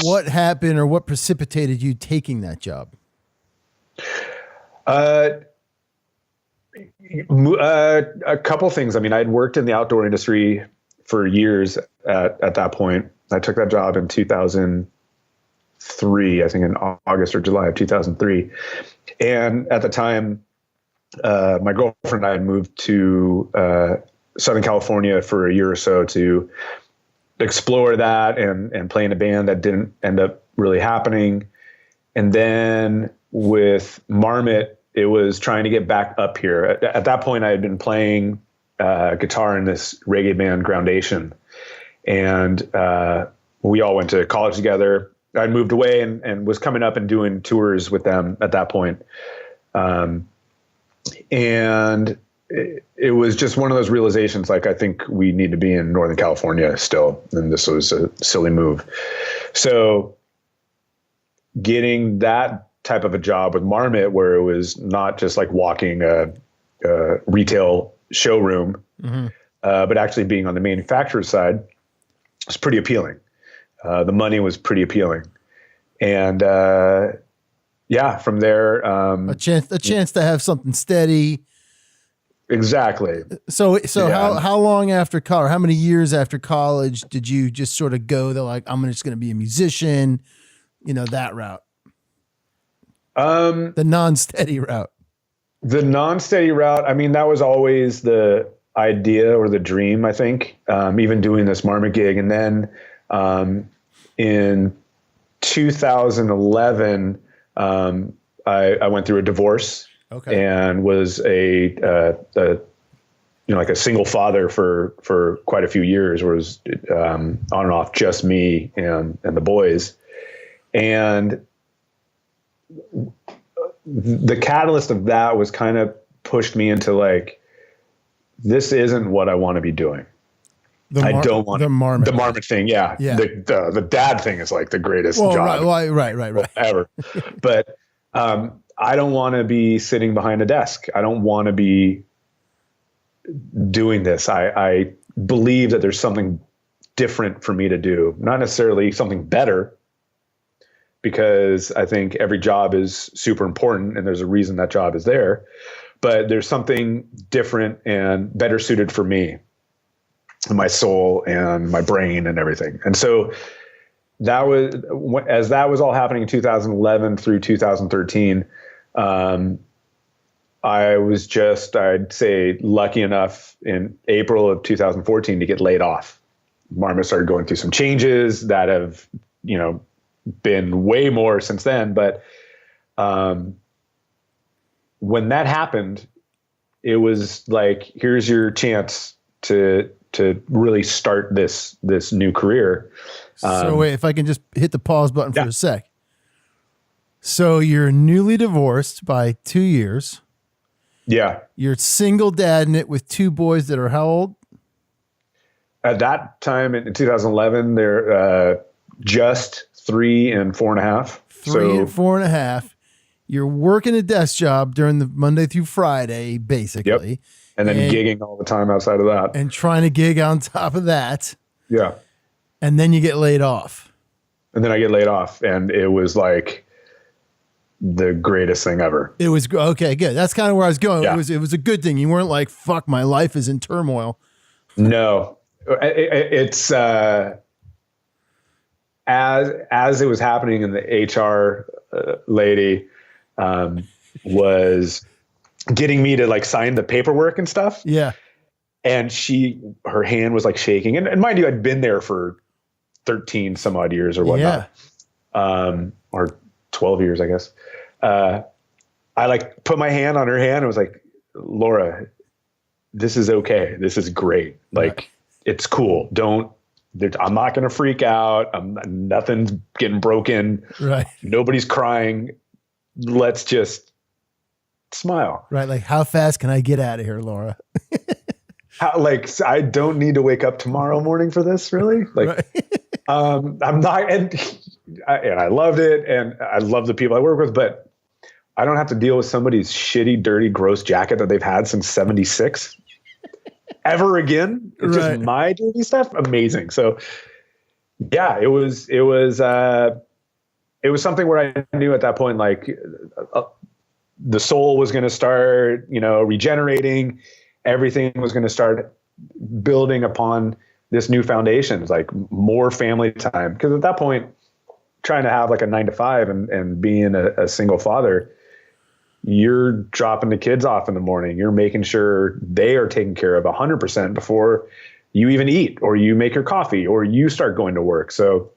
what happened, or what precipitated you taking that job?
A couple things. I mean, I'd worked in the outdoor industry for years at that point. I took that job in 2003, I think in August or July of 2003. And at the time, my girlfriend and I had moved to Southern California for a year or so to explore that and play in a band that didn't end up really happening. And then with Marmot, it was trying to get back up here. At that point, I had been playing guitar in this reggae band, Groundation. And we all went to college together. I'd moved away and was coming up and doing tours with them at that point. And it was just one of those realizations, like, I think we need to be in Northern California still. And this was a silly move. So getting that type of a job with Marmot, where it was not just like walking a retail showroom, but actually being on the manufacturer side, was pretty appealing. The money was pretty appealing. And yeah, from there, a
chance to have something steady.
Exactly.
So
Yeah.
how long after college, how many years after college did you just sort of go that, like, I'm just going to be a musician, that route? The non-steady route.
The non-steady route. I mean, that was always the idea or the dream, I think, even doing this Marmot gig. And then in 2011, I went through a divorce.
Okay.
And was like a single father for quite a few years, where it was on and off just me and the boys. And the catalyst of that was kind of pushed me into, like, this isn't what I want to be doing. I don't want
the
Marmot thing. Yeah.
Yeah.
The dad thing is like the greatest job
Right.
ever. But I don't want to be sitting behind a desk. I don't want to be doing this. I believe that there's something different for me to do, not necessarily something better, because I think every job is super important and there's a reason that job is there, but there's something different and better suited for me, my soul and my brain and everything. And so that was, as that was all happening in 2011 through 2013, I was just, I'd say, lucky enough in April of 2014 to get laid off. Marmot started going through some changes that have, been way more since then. But when that happened, it was like, here's your chance to really start this new career.
So wait, if I can just hit the pause button for a sec. So you're newly divorced by 2 years.
Yeah.
You're single dad in it with two boys that are how old?
At that time in 2011, they're just 3 and 4.5.
3 and 4.5. You're working a desk job during the Monday through Friday, basically.
Yep. And then gigging all the time outside of that.
And trying to gig on top of that.
Yeah.
And then you get laid off.
And then I get laid off, and it was like the greatest thing ever.
It was okay, good. That's kind of where I was going.
Yeah.
It was a good thing. You weren't like, fuck, my life is in turmoil.
No, it's as it was happening, and the HR lady was getting me to like sign the paperwork and stuff.
Yeah.
And her hand was like shaking. And mind you, I'd been there for 13 some odd years or whatnot. Yeah. Or 12 years, I guess. I like put my hand on her hand and was like, Laura, this is okay. This is great. Like, it's cool. I'm not going to freak out. Nothing's getting broken.
Right.
Nobody's crying. let's just smile.
Right. Like, how fast can I get out of here, Laura?
Like, I don't need to wake up tomorrow morning for this, really? Like,
Right.
I'm not, and I loved it, and I love the people I work with, but I don't have to deal with somebody's shitty, dirty, gross jacket that they've had since 76 ever again. It's
Right.
just my dirty stuff. Amazing. So yeah, it was something where I knew at that point, like, the soul was going to start, regenerating. Everything was going to start building upon this new foundation. It's like more family time. Because at that point, trying to have like a 9-to-5 and being a single father, you're dropping the kids off in the morning. You're making sure they are taken care of 100% before you even eat, or you make your coffee, or you start going to work. So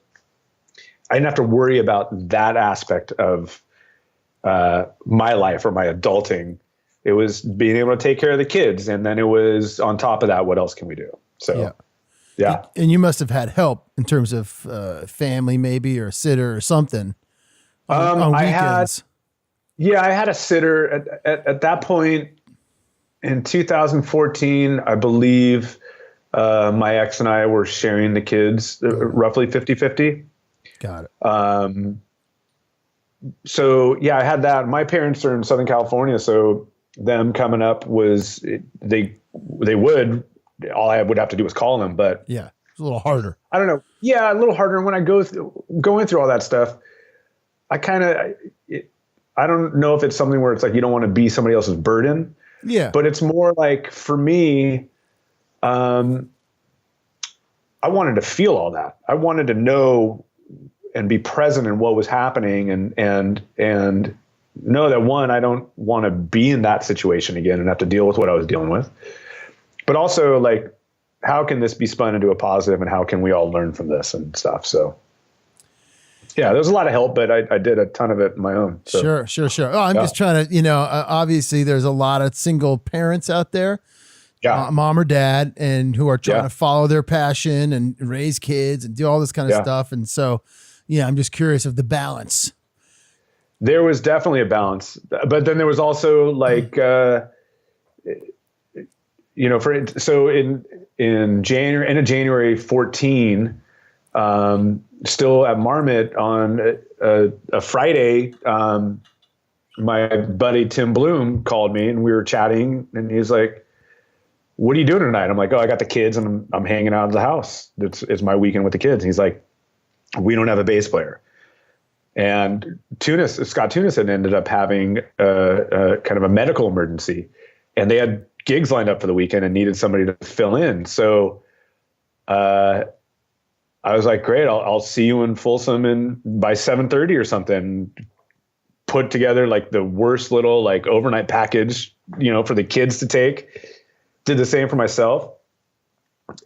I didn't have to worry about that aspect of my life or my adulting. It was being able to take care of the kids. And then it was on top of that, what else can we do? So, yeah.
And you must have had help in terms of family, maybe, or a sitter or something on weekends.
I had a sitter at that point in 2014. I believe my ex and I were sharing the kids roughly 50-50.
Got it.
So yeah, I had that. My parents are in Southern California, so them coming up was they would, all I would have to do was call them, but
yeah, it's a little harder.
I don't know. Yeah, a little harder. And when I going through all that stuff, I don't know if it's something where it's like you don't want to be somebody else's burden.
Yeah.
But it's more like, for me, I wanted to feel all that. I wanted to know and be present in what was happening, and know that, one, I don't want to be in that situation again and have to deal with what I was dealing with. But also, like, how can this be spun into a positive, and how can we all learn from this and stuff? So yeah, there's a lot of help, but I did a ton of it on my own. So.
Sure. Oh, I'm just trying to, obviously there's a lot of single parents out there, mom or dad, and who are trying to follow their passion and raise kids and do all this kind of stuff. And so, I'm just curious of the balance.
There was definitely a balance, but then there was also like, so in January, end of January 14, still at Marmot on a Friday, my buddy Tim Bloom called me, and we were chatting, and he's like, "What are you doing tonight?" I'm like, "Oh, I got the kids, and I'm hanging out at the house. It's my weekend with the kids." And he's like, "We don't have a bass player." And Scott Tunis had ended up having a kind of a medical emergency, and they had gigs lined up for the weekend and needed somebody to fill in. So I was like, "Great, I'll see you in Folsom by 7:30 or something." Put together like the worst little like overnight package, for the kids to take. Did the same for myself.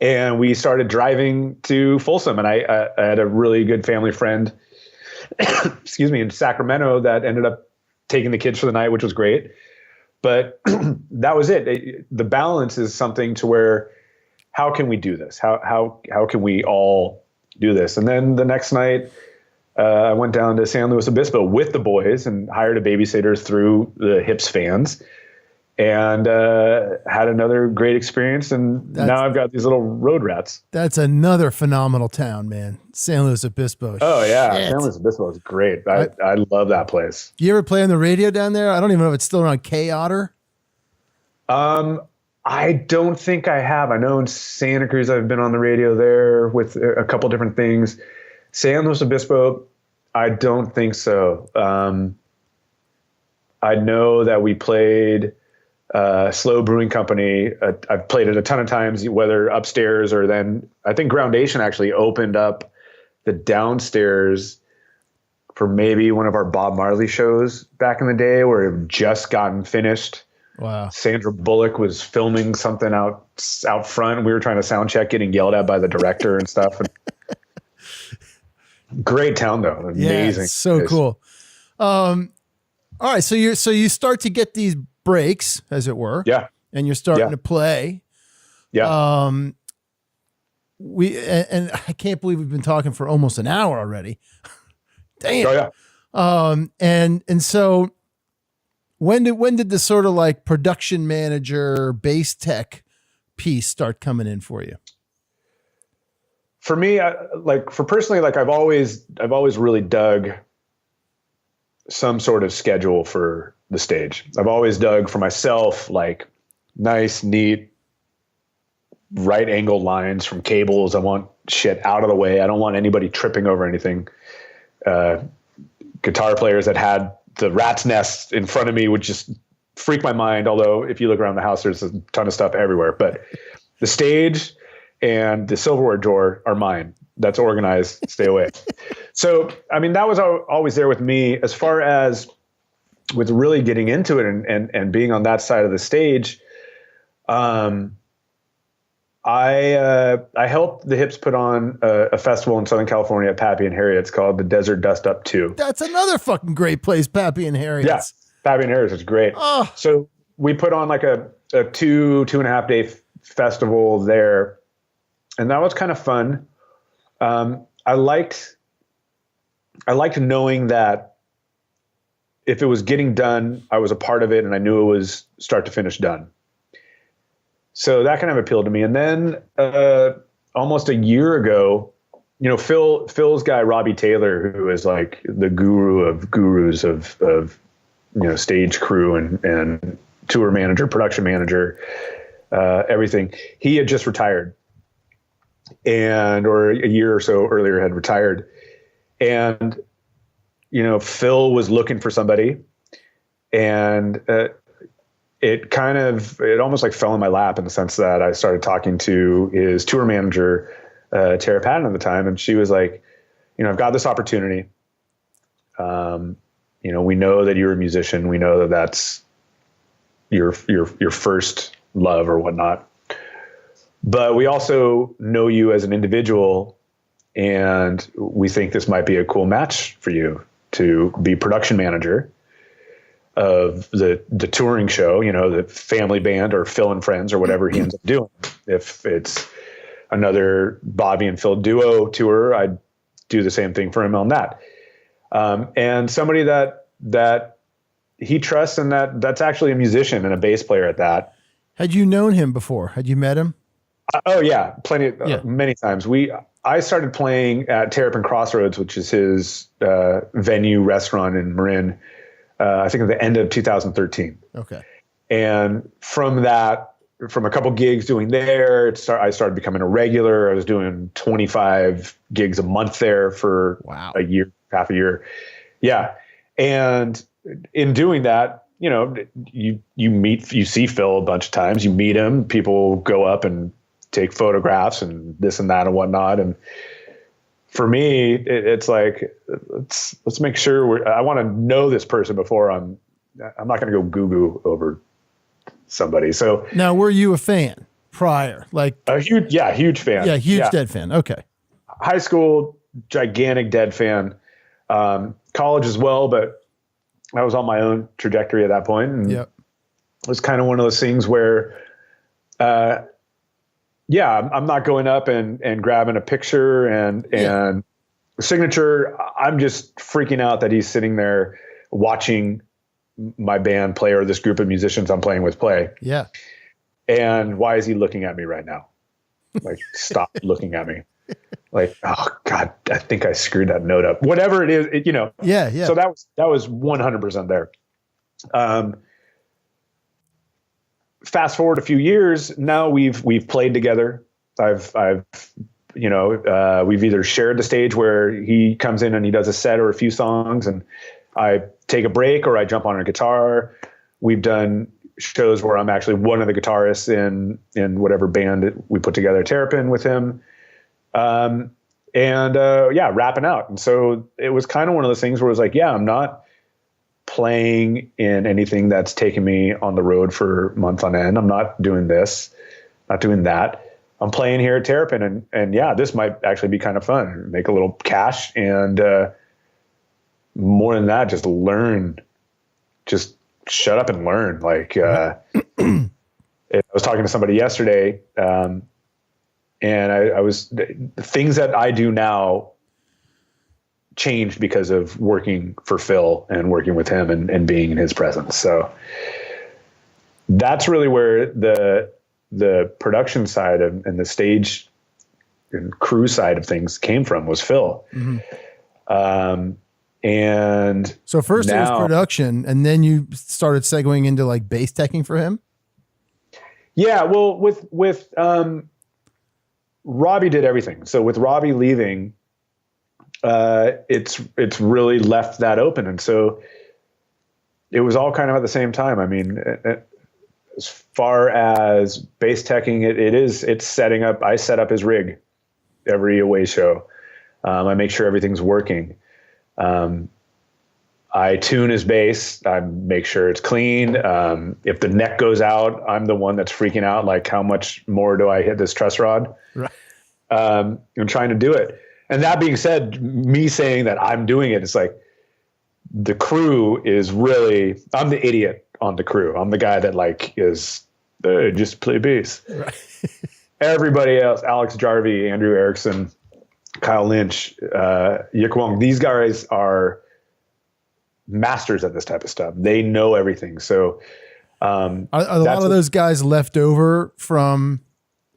And we started driving to Folsom, and I had a really good family friend, excuse me, in Sacramento that ended up taking the kids for the night, which was great. But that was it. The balance is something to where, how can we do this? How can we all do this? And then the next night, I went down to San Luis Obispo with the boys and hired a babysitter through the Hips fans, and had another great experience. And now I've got these little road rats. That's
another phenomenal town, man. San Luis Obispo.
Oh yeah.
Shit.
San Luis Obispo is great. I love that place.
Do you ever play on the radio down there? I don't even know if it's still on K-Otter.
I don't think I have. I know in Santa Cruz, I've been on the radio there with a couple different things. San Luis Obispo, I don't think so. I know that we played Slow Brewing Company. I've played it a ton of times, whether upstairs or then I think Groundation actually opened up the downstairs for maybe one of our Bob Marley shows back in the day, where it had just gotten finished.
Wow.
Sandra Bullock was filming something out front. We were trying to sound check, getting yelled at by the director and stuff. Great town though. Amazing.
Yeah, so cool. All right. So you start to get these breaks, as it were.
Yeah.
And you're starting to play.
Yeah.
And I can't believe we've been talking for almost an hour already. Damn.
Oh yeah.
And so when did the sort of like production manager, bass tech piece start coming in for you?
For me, personally, I've always really dug some sort of schedule for the stage. I've always dug for myself, like nice, neat, right angle lines from cables. I want shit out of the way. I don't want anybody tripping over anything. Guitar players that had the rat's nest in front of me would just freak my mind. Although if you look around the house, there's a ton of stuff everywhere, but the stage and the silverware drawer are mine. That's organized. Stay away. So, I mean, that was always there with me. As far as with really getting into it and being on that side of the stage, I helped the Hips put on a festival in Southern California at Pappy and Harriet's called the Desert Dust Up 2.
That's another fucking great place, Pappy and Harriet's.
Yeah, Pappy and Harriet's is great.
Oh.
So we put on like a 2.5 day festival there, and that was kind of fun. I liked knowing that if it was getting done, I was a part of it, and I knew it was start to finish done. So that kind of appealed to me. And then almost a year ago, you know, Phil's guy, Robbie Taylor, who is like the guru of gurus of you know, stage crew and tour manager, production manager, everything. He had just retired, or a year or so earlier had retired. And, you know, Phil was looking for somebody, and it almost like fell in my lap in the sense that I started talking to his tour manager, Tara Patton at the time. And she was like, you know, I've got this opportunity. You know, we know that you're a musician. We know that that's your first love or whatnot, but we also know you as an individual, and we think this might be a cool match for you to be production manager of the touring show, you know, the family band or Phil and Friends or whatever he ends up doing. If it's another Bobby and Phil duo tour, I'd do the same thing for him on that. And somebody that he trusts, and that's actually a musician and a bass player at that.
Had you known him before? Had you met him?
Oh yeah. Many times. I started playing at Terrapin Crossroads, which is his venue restaurant in Marin, I think at the end of 2013.
Okay.
And from a couple gigs doing there, I started becoming a regular. I was doing 25 gigs a month there for a year, half a year. Yeah. And in doing that, you know, you see Phil a bunch of times, you meet him, people go up and take photographs and this and that and whatnot. And for me, it's like, let's make sure I want to know this person before I'm not going to go goo-goo over somebody. So
now, were you a fan prior? Like
a huge fan.
Yeah. Huge Dead fan. Okay.
High school, gigantic Dead fan. College as well, but I was on my own trajectory at that point. And it was kind of one of those things where, I'm not going up and grabbing a picture and signature. I'm just freaking out that he's sitting there watching my band play, or this group of musicians I'm playing with play.
Yeah.
And why is he looking at me right now? Like, stop looking at me. Like, oh God, I think I screwed that note up. Whatever it is, you know.
Yeah, yeah.
So that was 100% there. Fast forward a few years, now we've played together. I've we've either shared the stage where he comes in and he does a set or a few songs, and I take a break or I jump on a guitar. We've done shows where I'm actually one of the guitarists in whatever band that we put together, Terrapin, with him. Rapping out. And so it was kind of one of those things where it was like, I'm not playing in anything that's taking me on the road for months on end. I'm not doing this, not doing that. I'm playing here at Terrapin, and this might actually be kind of fun. Make a little cash, and more than that, just learn. Just shut up and learn. Like I was talking to somebody yesterday, and I was the things that I do now changed because of working for Phil and working with him and being in his presence. So that's really where the production side and the stage and crew side of things came from, was Phil. And
so first it was production, and then you started segueing into like bass teching for him.
Yeah. Well, with Robbie did everything. So with Robbie leaving, it's really left that open. And so it was all kind of at the same time. I mean, as far as bass teching, it's setting up. I set up his rig every away show. I make sure everything's working. I tune his bass. I make sure it's clean. If the neck goes out, I'm the one that's freaking out. Like, how much more do I hit this truss rod?
Right.
I'm trying to do it. And that being said, me saying that I'm doing it, it's like the crew is really, I'm the idiot on the crew. I'm the guy that like is just play bass. Right. Everybody else, Alex Jarvie, Andrew Erickson, Kyle Lynch, Yik Wong, these guys are masters at this type of stuff. They know everything. So
are a lot of those guys left over from,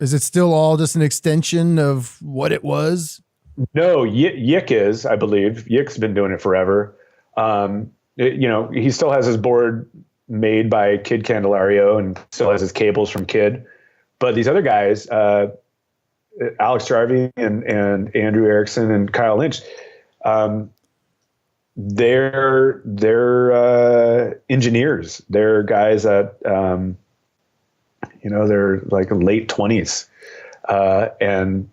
is it still all just an extension of what it was?
No, Yik is, I believe. Yik's been doing it forever. He still has his board made by Kid Candelario and still has his cables from Kid. But these other guys, Alex Jarvie and Andrew Erickson and Kyle Lynch, they're engineers. They're guys that, they're like late 20s, and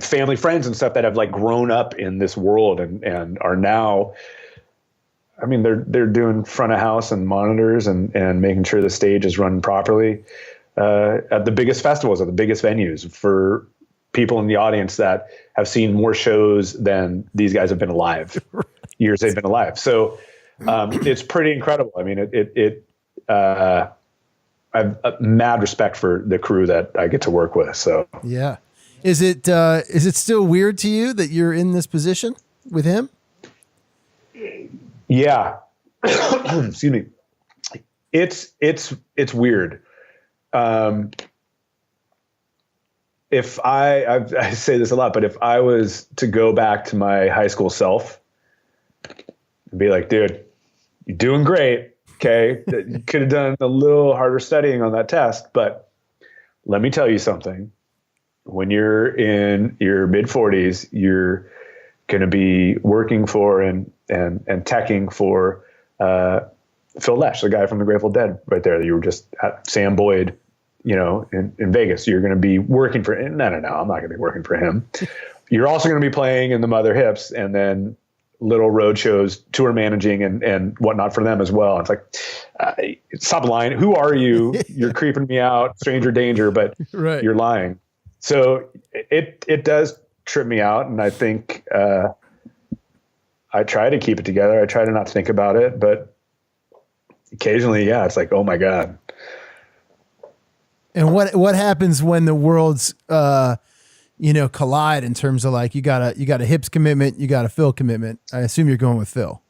family friends and stuff that have like grown up in this world and are now, I mean, they're doing front of house and monitors and making sure the stage is run properly, at the biggest festivals, at the biggest venues, for people in the audience that have seen more shows than these guys have been alive, years they've been alive. So, it's pretty incredible. I mean, I have mad respect for the crew that I get to work with. So,
yeah. Is it still weird to you that you're in this position with him?
Yeah. Excuse me. It's weird. If I say this a lot, but if I was to go back to my high school self and be like, dude, you're doing great. Okay. You could have done a little harder studying on that test, but let me tell you something. When you're in your mid 40s, you're going to be working for and teching for Phil Lesh, the guy from the Grateful Dead, right there. That you were just at Sam Boyd, in Vegas. You're going to be working for. No, I'm not going to be working for him. You're also going to be playing in the Mother Hips, and then little road shows, tour managing and whatnot for them as well. It's like, stop lying. Who are you? You're creeping me out, stranger danger, but right. You're lying. So it does trip me out. And I think, I try to keep it together. I try to not think about it, but occasionally, yeah, it's like, oh my God.
And what happens when the worlds, collide in terms of like, you got a Hips commitment, you got a Phil commitment. I assume you're going with Phil.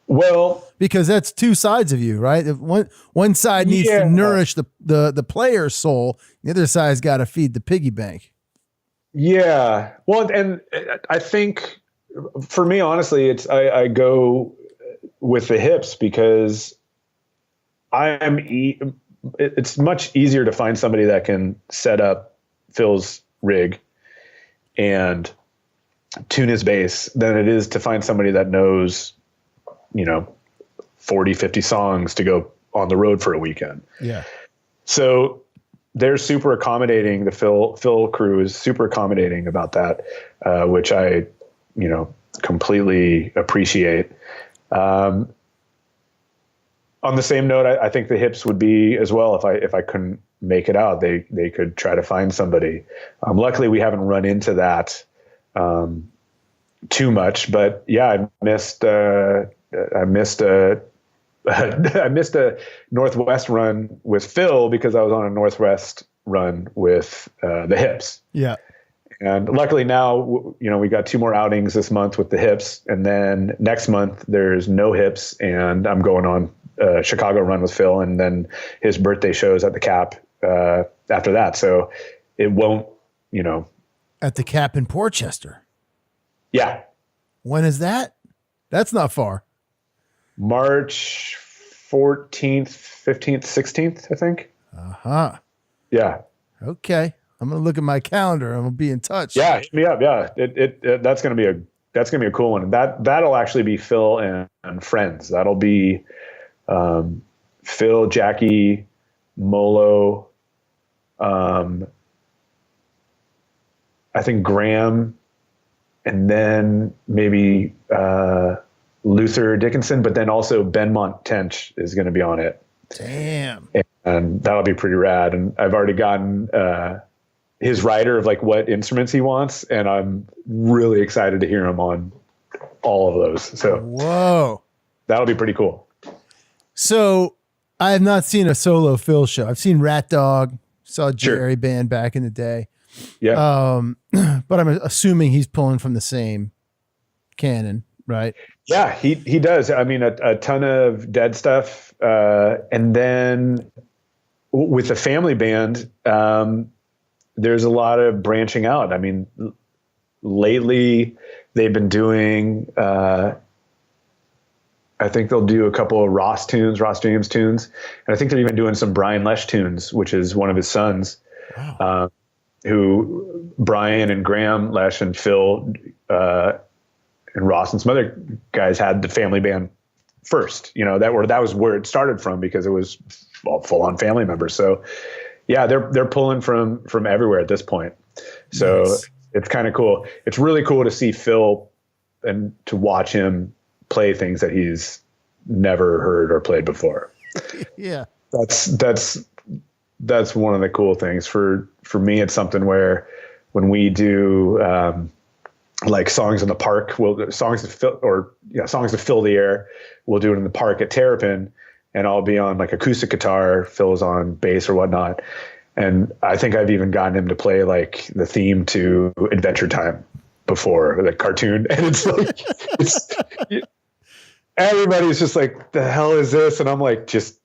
Well,
because that's two sides of you, right? If one side needs to nourish the player's soul, the other side's got to feed the piggy bank. Yeah.
Well, and I think for me, honestly, I go with the Hips because it's much easier to find somebody that can set up Phil's rig and tune his bass than it is to find somebody that knows, 40, 50 songs to go on the road for a weekend.
Yeah.
So they're super accommodating. The Phil crew is super accommodating about that, which I, completely appreciate. On the same note, I think the Hips would be as well. If I couldn't make it out, they could try to find somebody. Luckily we haven't run into that, too much, but yeah, I missed a Northwest run with Phil because I was on a Northwest run with the Hips.
Yeah.
And luckily now, we got 2 more outings this month with the hips, and then next month there's no hips, and I'm going on a Chicago run with Phil, and then his birthday shows at the Cap after that. So it won't,
At the Cap in Portchester.
Yeah.
When is that? That's not far.
March 14th, 15th, 16th, I think.
Uh-huh.
Yeah.
Okay. I'm going to look at my calendar. I'm going to be in touch.
Yeah, hit me up. Yeah. That's going to be a cool one. That'll actually be Phil and friends. That'll be Phil, Jackie, Molo, I think Graham, and then maybe Luther Dickinson, but then also Benmont Tench is going to be on it.
Damn.
And that'll be pretty rad. And I've already gotten his rider of like what instruments he wants, and I'm really excited to hear him on all of those. So
whoa,
that'll be pretty cool.
So I have not seen a solo Phil show. I've seen Rat Dog, saw Jerry Band back in the day.
Yeah.
But I'm assuming he's pulling from the same canon, right?
Yeah, he does. I mean, a ton of Dead stuff. And then with the family band, there's a lot of branching out. I mean, lately they've been doing, I think they'll do a couple of Ross James tunes. And I think they're even doing some Brian Lesh tunes, which is one of his sons. Wow. Who Brian and Graham Lesh and Phil and Ross and some other guys had the family band first, that was where it started from, because it was full on family members. So yeah, they're pulling from everywhere at this point. So nice. It's kind of cool. It's really cool to see Phil and to watch him play things that he's never heard or played before.
Yeah.
That's one of the cool things for me. It's something where when we do like songs in the park, songs to fill the air, we'll do it in the park at Terrapin, and I'll be on like acoustic guitar, Phil's on bass or whatnot. And I think I've even gotten him to play like the theme to Adventure Time before, the cartoon. And it's like, everybody's just like, the hell is this? And I'm like, just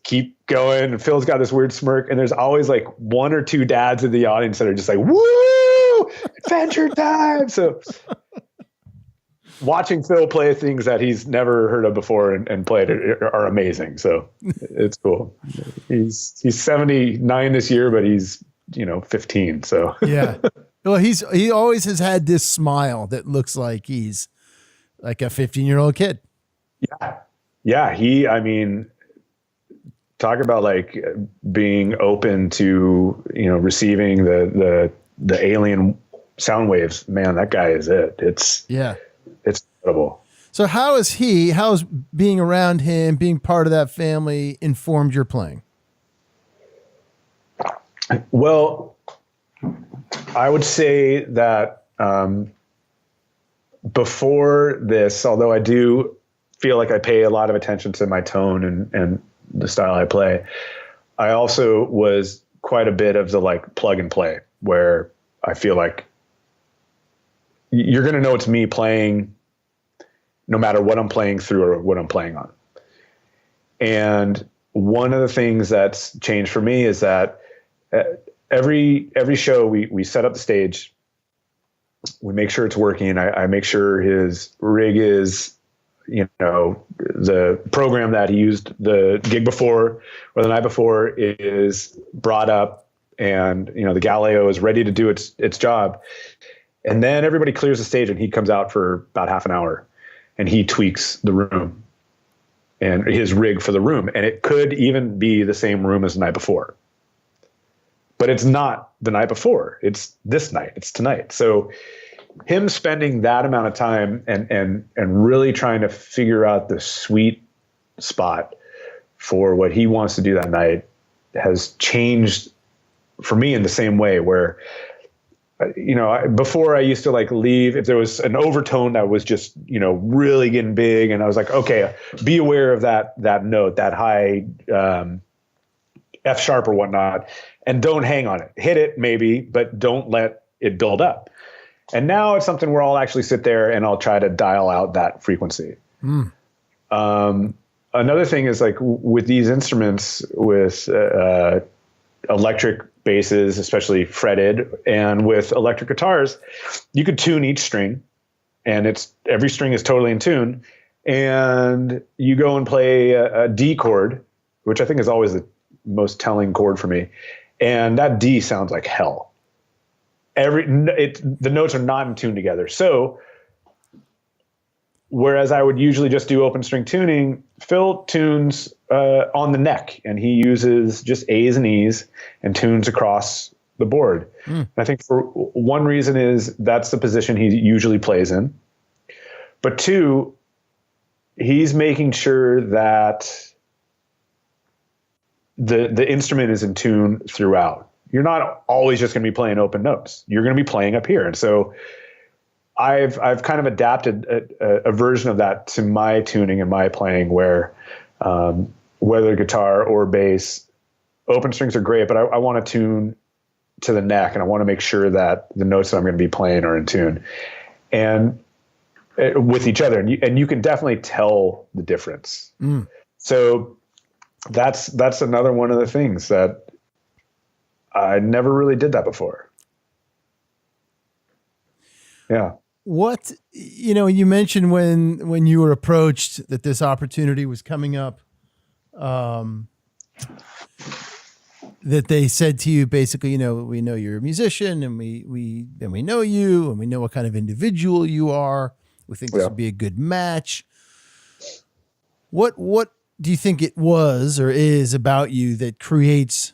keep going. And Phil's got this weird smirk, and there's always like 1 or 2 dads in the audience that are just like, woo, Adventure Time. So watching Phil play things that he's never heard of before and played are amazing. So it's cool. He's 79 this year, but he's 15. So
yeah. Well, he always has had this smile that looks like he's like a 15-year-old kid.
Yeah. Yeah. I mean, talk about like being open to, receiving the alien sound waves. Man, that guy is it. It's incredible.
So how's being around him, being part of that family informed your playing?
Well, I would say that before this, although I do feel like I pay a lot of attention to my tone and the style I play, I also was quite a bit of the like plug and play, where I feel like you're going to know it's me playing no matter what I'm playing through or what I'm playing on. And one of the things that's changed for me is that every show we set up the stage, we make sure it's working. I make sure his rig is, the program that he used the gig before or the night before is brought up, and, the Galileo is ready to do its job. And then everybody clears the stage, and he comes out for about half an hour, and he tweaks the room and his rig for the room. And it could even be the same room as the night before, but it's not the night before. It's this night. It's tonight. So him spending that amount of time and really trying to figure out the sweet spot for what he wants to do that night has changed for me in the same way, where, before I used to like leave if there was an overtone that was just, really getting big, and I was like, okay, be aware of that note, that high F sharp or whatnot, and don't hang on it. Hit it maybe, but don't let it build up. And now it's something where I'll actually sit there and I'll try to dial out that frequency. Another thing is like with these instruments, with electric basses, especially fretted, and with electric guitars, you could tune each string, and every string is totally in tune. And you go and play a D chord, which I think is always the most telling chord for me, and that D sounds like hell. The notes are not in tune together. So whereas I would usually just do open string tuning, Phil tunes on the neck, and he uses just A's and E's and tunes across the board. And I think for one reason is that's the position he usually plays in. But two, he's making sure that the instrument is in tune throughout. You're not always just going to be playing open notes. You're going to be playing up here. And so I've kind of adapted a version of that to my tuning and my playing, where whether guitar or bass, open strings are great, but I want to tune to the neck, and I want to make sure that the notes that I'm going to be playing are in tune and with each other. And you can definitely tell the difference. So that's another one of the things that I never really did that before. Yeah.
What, you mentioned when you were approached that this opportunity was coming up, that they said to you basically, we know you're a musician, and we know you, and we know what kind of individual you are. We think this would be a good match. What do you think it was or is about you that creates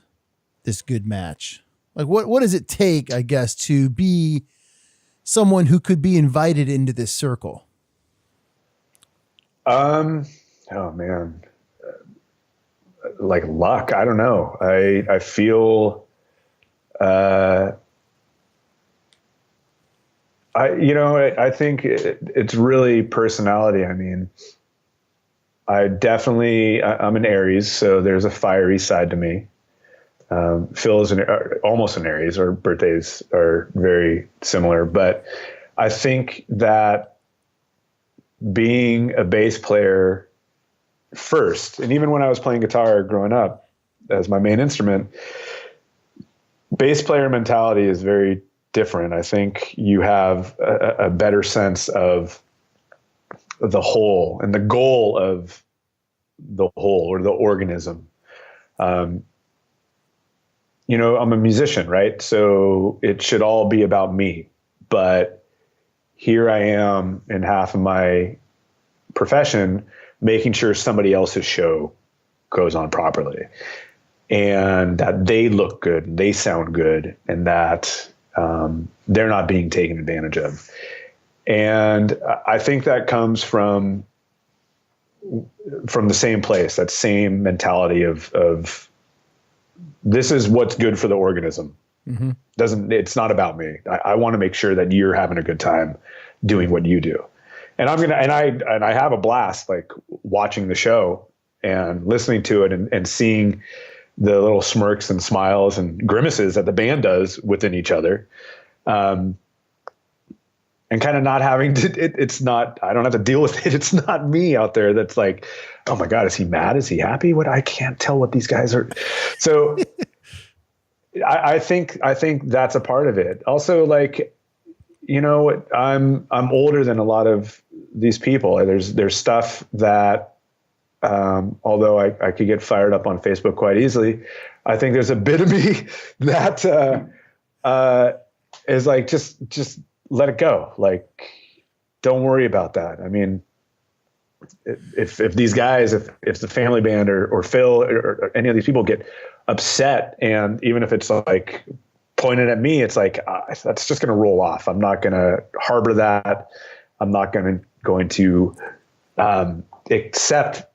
this good match? Like what does it take, I guess, to be someone who could be invited into this circle?
Oh man, like luck. I don't know. I feel, I think it's really personality. I mean, I'm an Aries, so there's a fiery side to me. Phil is almost an Aries. Our birthdays are very similar, but I think that being a bass player first, and even when I was playing guitar growing up as my main instrument, bass player mentality is very different. I think you have a better sense of the whole and the goal of the whole, or the organism. I'm a musician, right? So it should all be about me. But here I am in half of my profession, making sure somebody else's show goes on properly, and that they look good, and they sound good, and that they're not being taken advantage of. And I think that comes from the same place, that same mentality of this is what's good for the organism. It's not about me. I want to make sure that you're having a good time doing what you do. And I have a blast, like watching the show and listening to it and seeing the little smirks and smiles and grimaces that the band does within each other. And kind of not having to, I don't have to deal with it. It's not me out there that's like, oh my God, is he mad? Is he happy? I can't tell what these guys are. So I think that's a part of it. Also, like, I'm older than a lot of these people. There's stuff that, although I could get fired up on Facebook quite easily, I think there's a bit of me that is like, just let it go. Like, don't worry about that. I mean, if these guys, if the family band or Phil or any of these people get upset, and even if it's like pointed at me, it's like, that's just going to roll off. I'm not going to harbor that. I'm not going to accept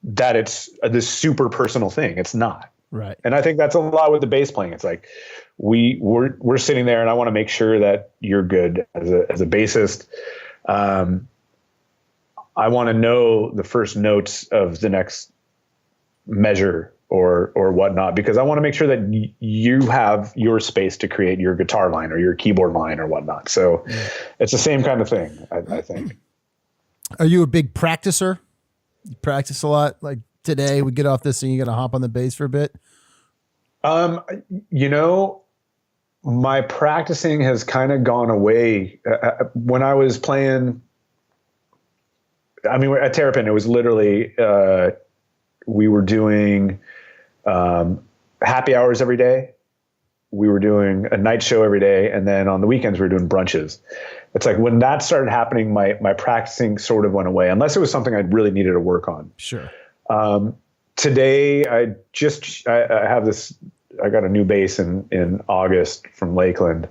that it's this super personal thing. It's not.
Right.
And I think that's a lot with the bass playing. It's like we're sitting there, and I want to make sure that you're good as a bassist. I want to know the first notes of the next measure or whatnot, because I want to make sure that you have your space to create your guitar line or your keyboard line or whatnot. So it's the same kind of thing, I think.
Are you a big practicer? You practice a lot? Like today we get off this and you got to hop on the bass for a bit?
You know, my practicing has kind of gone away. When I was playing, I mean, at Terrapin, it was literally, we were doing happy hours every day. We were doing a night show every day. And then on the weekends, we were doing brunches. It's like when that started happening, my practicing sort of went away, unless it was something I really needed to work on.
Sure.
Today, I have this, I got a new bass in August from Lakeland.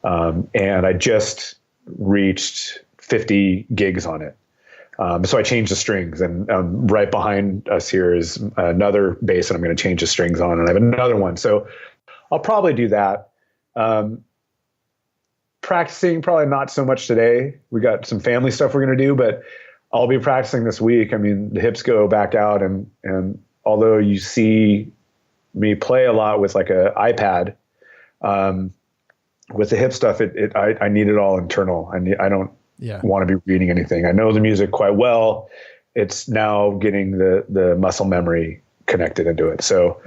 And I just reached 50 gigs on it. So I changed the strings, and right behind us here is another bass that I'm going to change the strings on, and I have another one. So I'll probably do that. Practicing, probably not so much today. We got some family stuff we're going to do, but I'll be practicing this week. I mean, the hips go back out, and although you see me play a lot with like a iPad, with the hip stuff, I need it all internal. I don't want to be reading anything. I know the music quite well. It's now getting the muscle memory connected into it. So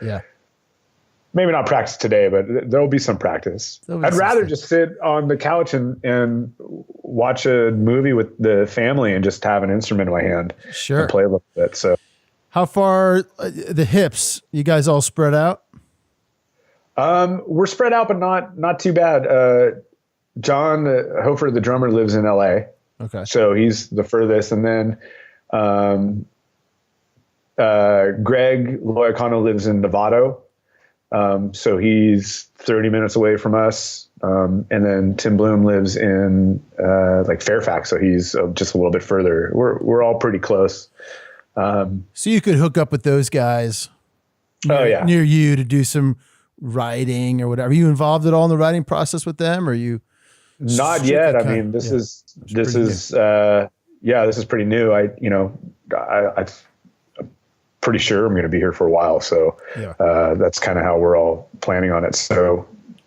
maybe not practice today, but there'll be some practice. I'd rather just sit on the couch and watch a movie with the family and just have an instrument in my hand and play a little bit. So
how far the hips, you guys all spread out?
We're spread out, but not too bad. John Hofer, the drummer, lives in LA.
Okay.
So he's the furthest. And then Greg Loyacano lives in Novato. So he's 30 minutes away from us. And then Tim Bloom lives in like Fairfax. So he's just a little bit further. We're all pretty close.
So you could hook up with those guys near you to do some writing or whatever. Are you involved at all in the writing process with them? Or are you?
Not yet. I mean, this is pretty new. I'm pretty sure I'm going to be here for a while. So that's kind of how we're all planning on it. So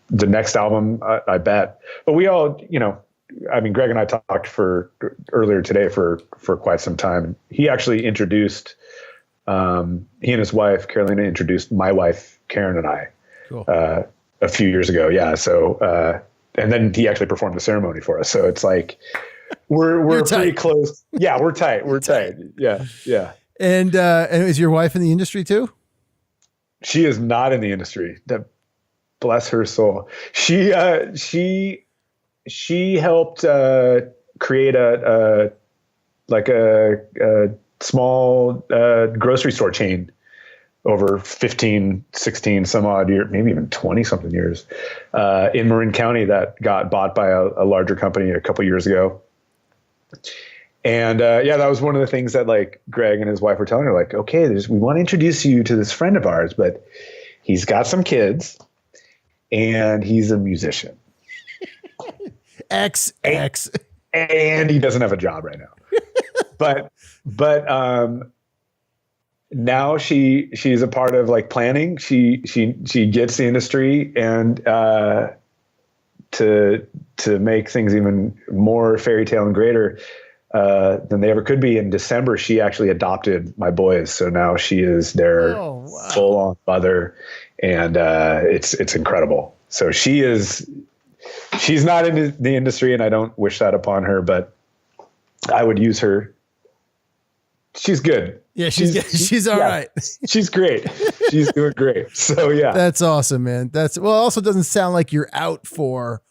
the next album, I bet. But we all, I mean, Greg and I talked earlier today for quite some time. He actually introduced, he and his wife, Carolina, introduced my wife, Karen, and I a few years ago. Yeah. So, and then he actually performed the ceremony for us. So it's like, we're pretty close. Yeah, we're tight. We're tight. Yeah. Yeah.
And is your wife in the industry too?
She is not in the industry. Bless her soul. She helped create a small grocery store chain over 15, 16 some odd years, maybe even 20 something years, in Marin County that got bought by a larger company a couple years ago. And that was one of the things that like Greg and his wife were telling her, like, okay, we want to introduce you to this friend of ours, but he's got some kids and he's a musician.
X.
And he doesn't have a job right now. but now she's a part of like planning. She gets the industry, and to make things even more fairy tale and greater than they ever could be. In December, she actually adopted my boys, so now she is their full on mother, and it's incredible. So she's not in the industry, and I don't wish that upon her, but I would use her. She's good.
Yeah, she's all right.
She's great. She's doing great. So yeah.
That's awesome, man. It also doesn't sound like you're out for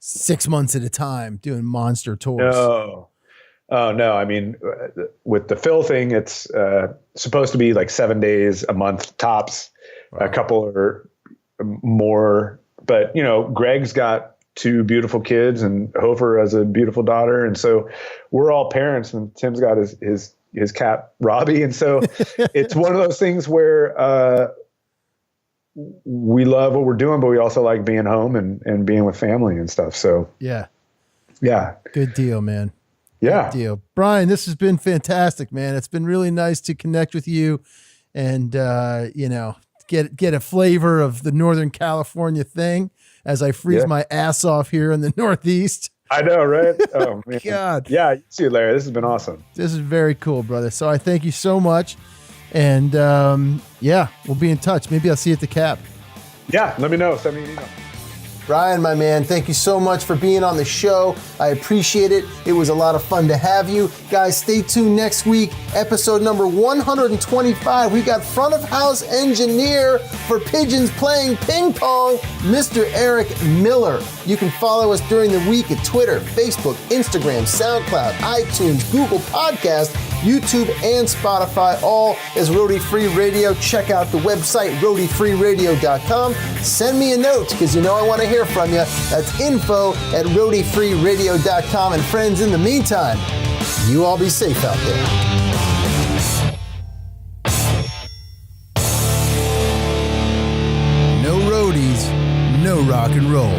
6 months at a time doing monster tours.
No. Oh no. I mean, with the Phil thing, it's supposed to be like 7 days a month tops. Wow. A couple or more, but Greg's got 2 beautiful kids and Hofer has a beautiful daughter. And so we're all parents, and Tim's got his cat Robbie. And so it's one of those things where we love what we're doing, but we also like being home and being with family and stuff. So
yeah.
Good
deal, man.
Yeah.
Good deal. Brian, this has been fantastic, man. It's been really nice to connect with you and, get a flavor of the Northern California thing as I freeze my ass off here in the Northeast.
I know, right? Oh, man.
God.
Yeah, you too, Larry. This has been awesome.
This is very cool, brother. So I thank you so much. And we'll be in touch. Maybe I'll see you at the Cap.
Yeah, let me know. Send me an email.
Brian, my man, thank you so much for being on the show. I appreciate it. It was a lot of fun to have you. Guys, stay tuned next week. Episode number 125. We got front of house engineer for Pigeons playing ping pong, Mr. Eric Miller. You can follow us during the week at Twitter, Facebook, Instagram, SoundCloud, iTunes, Google Podcast, YouTube, and Spotify, all as Roadie Free Radio. Check out the website, roadiefreeradio.com. Send me a note, because you know I want to hear from you. That's info@roadiefreeradio.com. And friends, in the meantime, you all be safe out there. No roadies, no rock and roll.